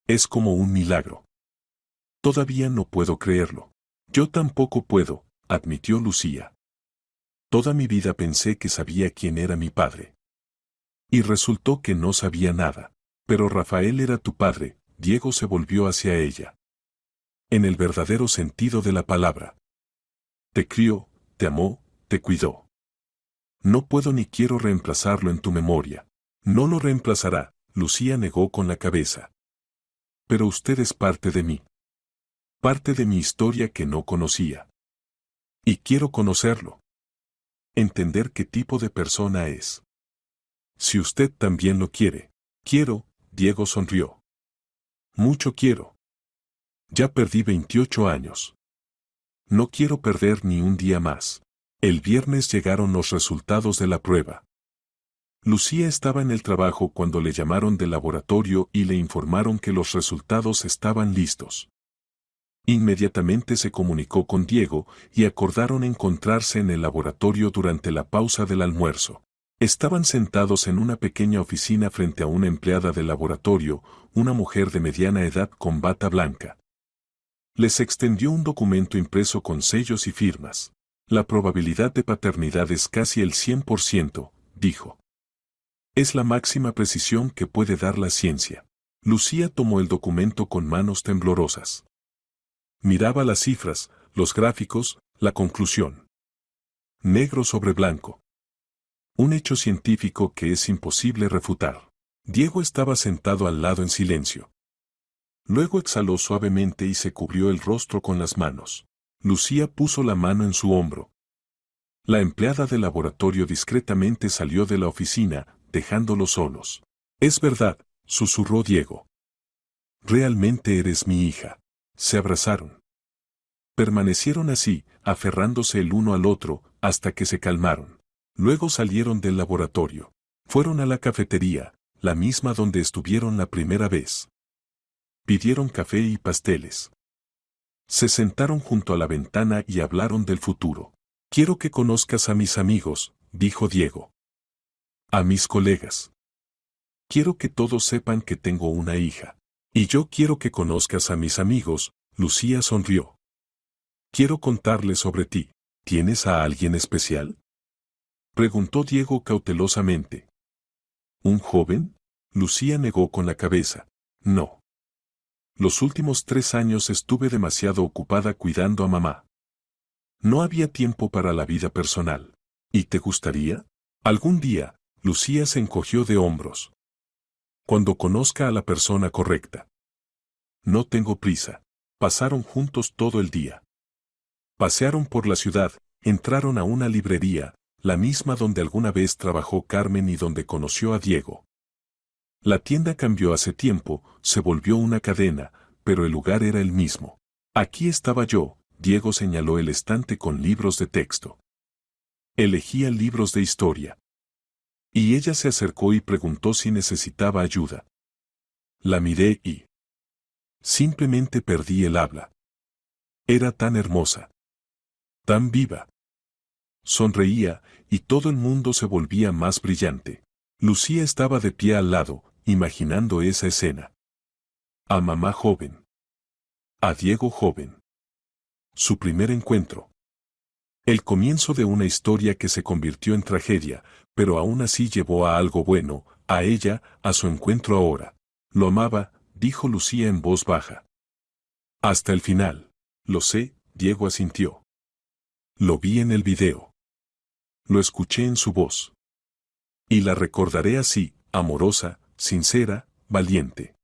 Es como un milagro. Todavía no puedo creerlo. Yo tampoco puedo, admitió Lucía. Toda mi vida pensé que sabía quién era mi padre. Y resultó que no sabía nada. Pero Rafael era tu padre, Diego se volvió hacia ella. En el verdadero sentido de la palabra. Te crió, te amó, te cuidó. No puedo ni quiero reemplazarlo en tu memoria. No lo reemplazará, Lucía negó con la cabeza. Pero usted es parte de mí. Parte de mi historia que no conocía. Y quiero conocerlo. Entender qué tipo de persona es. Si usted también lo quiere. Quiero, Diego sonrió. Mucho quiero. Ya perdí 28 años. No quiero perder ni un día más. El viernes llegaron los resultados de la prueba. Lucía estaba en el trabajo cuando le llamaron del laboratorio y le informaron que los resultados estaban listos. Inmediatamente se comunicó con Diego y acordaron encontrarse en el laboratorio durante la pausa del almuerzo. Estaban sentados en una pequeña oficina frente a una empleada del laboratorio, una mujer de mediana edad con bata blanca. Les extendió un documento impreso con sellos y firmas. La probabilidad de paternidad es casi el 100%, dijo. Es la máxima precisión que puede dar la ciencia. Lucía tomó el documento con manos temblorosas. Miraba las cifras, los gráficos, la conclusión. Negro sobre blanco. Un hecho científico que es imposible refutar. Diego estaba sentado al lado en silencio. Luego exhaló suavemente y se cubrió el rostro con las manos. Lucía puso la mano en su hombro. La empleada del laboratorio discretamente salió de la oficina, dejándolos solos. Es verdad, susurró Diego. Realmente eres mi hija. Se abrazaron. Permanecieron así, aferrándose el uno al otro, hasta que se calmaron. Luego salieron del laboratorio. Fueron a la cafetería, la misma donde estuvieron la primera vez. Pidieron café y pasteles. Se sentaron junto a la ventana y hablaron del futuro. Quiero que conozcas a mis amigos, dijo Diego. A mis colegas. Quiero que todos sepan que tengo una hija. Y yo quiero que conozcas a mis amigos, Lucía sonrió. Quiero contarles sobre ti. ¿Tienes a alguien especial? Preguntó Diego cautelosamente. ¿Un joven? Lucía negó con la cabeza. No. Los últimos 3 años estuve demasiado ocupada cuidando a mamá. No había tiempo para la vida personal. ¿Y te gustaría? Algún día, Lucía se encogió de hombros. Cuando conozca a la persona correcta. No tengo prisa. Pasaron juntos todo el día. Pasearon por la ciudad, entraron a una librería, la misma donde alguna vez trabajó Carmen y donde conoció a Diego. La tienda cambió hace tiempo, se volvió una cadena, pero el lugar era el mismo. Aquí estaba yo, Diego señaló el estante con libros de texto. Elegía libros de historia. Y ella se acercó y preguntó si necesitaba ayuda. La miré y simplemente perdí el habla. Era tan hermosa. Tan viva. Sonreía, y todo el mundo se volvía más brillante. Lucía estaba de pie al lado, imaginando esa escena. A mamá joven. A Diego joven. Su primer encuentro. El comienzo de una historia que se convirtió en tragedia, pero aún así llevó a algo bueno, a ella, a su encuentro ahora. Lo amaba, dijo Lucía en voz baja. Hasta el final. Lo sé, Diego asintió. Lo vi en el video. Lo escuché en su voz. Y la recordaré así, amorosa, sincera, valiente.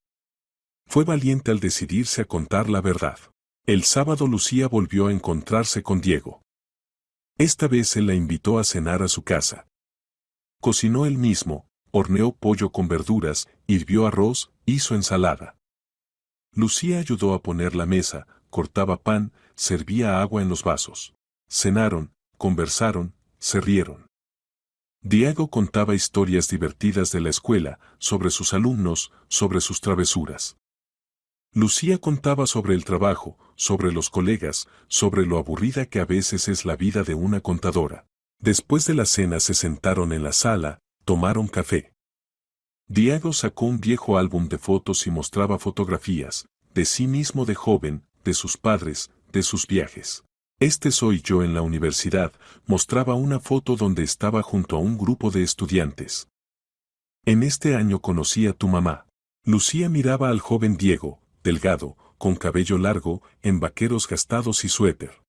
Fue valiente al decidirse a contar la verdad. El sábado Lucía volvió a encontrarse con Diego. Esta vez él la invitó a cenar a su casa. Cocinó él mismo, horneó pollo con verduras, hirvió arroz, hizo ensalada. Lucía ayudó a poner la mesa, cortaba pan, servía agua en los vasos. Cenaron, conversaron, se rieron. Diego contaba historias divertidas de la escuela, sobre sus alumnos, sobre sus travesuras. Lucía contaba sobre el trabajo, sobre los colegas, sobre lo aburrida que a veces es la vida de una contadora. Después de la cena se sentaron en la sala, tomaron café. Diego sacó un viejo álbum de fotos y mostraba fotografías, de sí mismo de joven, de sus padres, de sus viajes. Este soy yo en la universidad, mostraba una foto donde estaba junto a un grupo de estudiantes. En este año conocí a tu mamá. Lucía miraba al joven Diego, delgado, con cabello largo, en vaqueros gastados y suéter.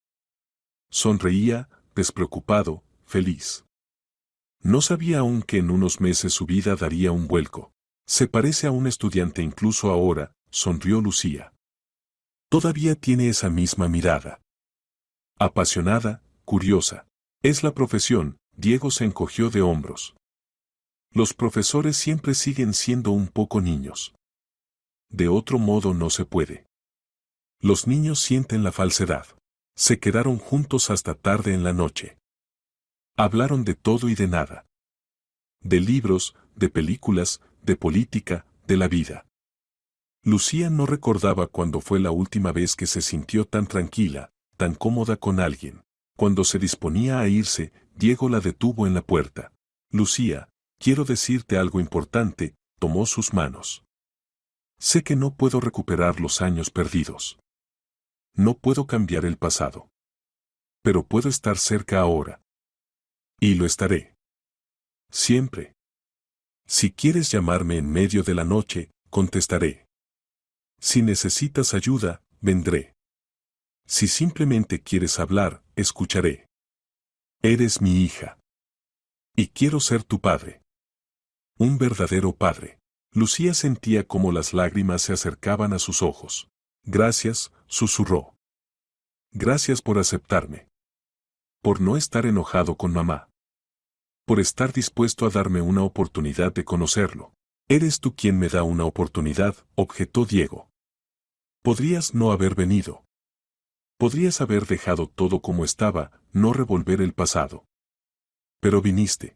Sonreía, despreocupado, feliz. No sabía aún que en unos meses su vida daría un vuelco. Se parece a un estudiante incluso ahora, sonrió Lucía. Todavía tiene esa misma mirada. Apasionada, curiosa. Es la profesión, Diego se encogió de hombros. Los profesores siempre siguen siendo un poco niños. De otro modo no se puede. Los niños sienten la falsedad. Se quedaron juntos hasta tarde en la noche. Hablaron de todo y de nada. De libros, de películas, de política, de la vida. Lucía no recordaba cuándo fue la última vez que se sintió tan tranquila, tan cómoda con alguien. Cuando se disponía a irse, Diego la detuvo en la puerta. Lucía, quiero decirte algo importante, tomó sus manos. Sé que no puedo recuperar los años perdidos. No puedo cambiar el pasado. Pero puedo estar cerca ahora. Y lo estaré. Siempre. Si quieres llamarme en medio de la noche, contestaré. Si necesitas ayuda, vendré. Si simplemente quieres hablar, escucharé. Eres mi hija. Y quiero ser tu padre. Un verdadero padre. Lucía sentía como las lágrimas se acercaban a sus ojos. Gracias, susurró. Gracias por aceptarme. Por no estar enojado con mamá. Por estar dispuesto a darme una oportunidad de conocerlo. Eres tú quien me da una oportunidad, objetó Diego. Podrías no haber venido. Podrías haber dejado todo como estaba, no revolver el pasado. Pero viniste.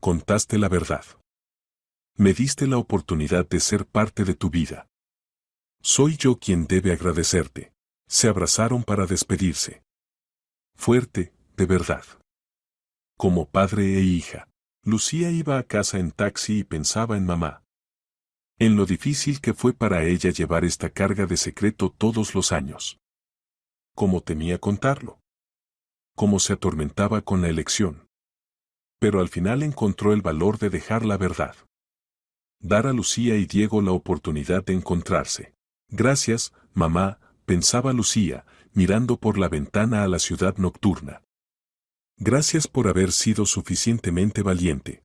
Contaste la verdad. Me diste la oportunidad de ser parte de tu vida. Soy yo quien debe agradecerte. Se abrazaron para despedirse. Fuerte, de verdad. Como padre e hija. Lucía iba a casa en taxi y pensaba en mamá. En lo difícil que fue para ella llevar esta carga de secreto todos los años. Cómo temía contarlo. Cómo se atormentaba con la elección. Pero al final encontró el valor de dejar la verdad. Dar a Lucía y Diego la oportunidad de encontrarse. Gracias, mamá, pensaba Lucía, mirando por la ventana a la ciudad nocturna. Gracias por haber sido suficientemente valiente.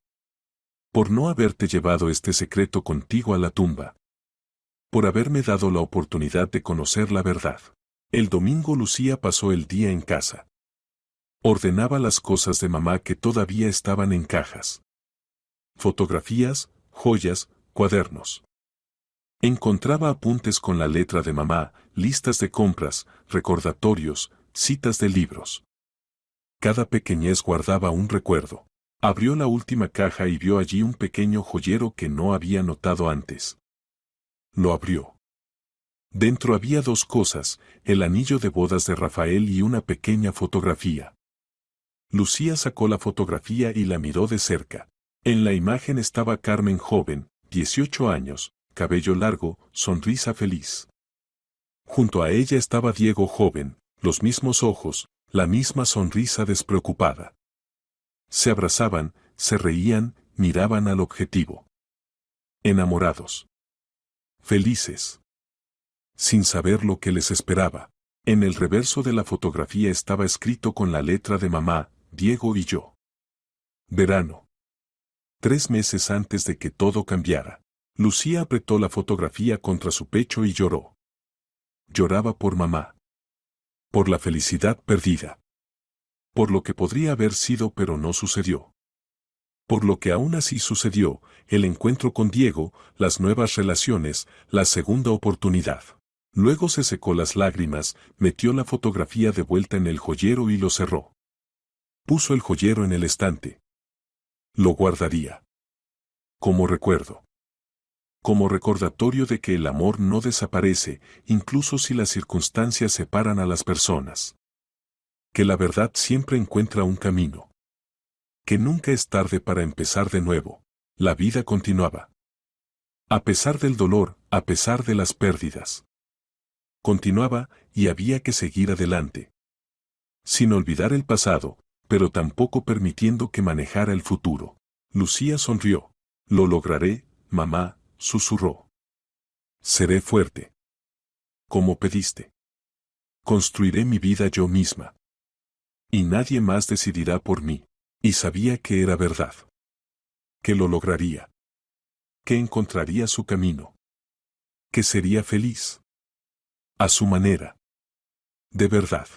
Por no haberte llevado este secreto contigo a la tumba. Por haberme dado la oportunidad de conocer la verdad. El domingo Lucía pasó el día en casa. Ordenaba las cosas de mamá que todavía estaban en cajas. Fotografías, joyas, cuadernos. Encontraba apuntes con la letra de mamá, listas de compras, recordatorios, citas de libros. Cada pequeñez guardaba un recuerdo. Abrió la última caja y vio allí un pequeño joyero que no había notado antes. Lo abrió. Dentro había dos cosas, el anillo de bodas de Rafael y una pequeña fotografía. Lucía sacó la fotografía y la miró de cerca. En la imagen estaba Carmen joven, 18 años, cabello largo, sonrisa feliz. Junto a ella estaba Diego joven, los mismos ojos, la misma sonrisa despreocupada. Se abrazaban, se reían, miraban al objetivo. Enamorados. felices, sin saber lo que les esperaba. En el reverso de la fotografía estaba escrito con la letra de mamá, Diego y yo. Verano. 3 meses antes de que todo cambiara. Lucía apretó la fotografía contra su pecho y lloró. Lloraba por mamá. Por la felicidad perdida. Por lo que podría haber sido pero no sucedió. Por lo que aún así sucedió, el encuentro con Diego, las nuevas relaciones, la segunda oportunidad. Luego se secó las lágrimas, metió la fotografía de vuelta en el joyero y lo cerró. Puso el joyero en el estante. Lo guardaría. Como recuerdo. Como recordatorio de que el amor no desaparece, incluso si las circunstancias separan a las personas. Que la verdad siempre encuentra un camino. Que nunca es tarde para empezar de nuevo. La vida continuaba. A pesar del dolor, a pesar de las pérdidas. Continuaba, y había que seguir adelante. Sin olvidar el pasado, pero tampoco permitiendo que manejara el futuro. Lucía sonrió. Lo lograré, mamá, susurró. Seré fuerte. Como pediste. Construiré mi vida yo misma. Y nadie más decidirá por mí. Y sabía que era verdad. Que lo lograría. Que encontraría su camino. Que sería feliz. A su manera. De verdad.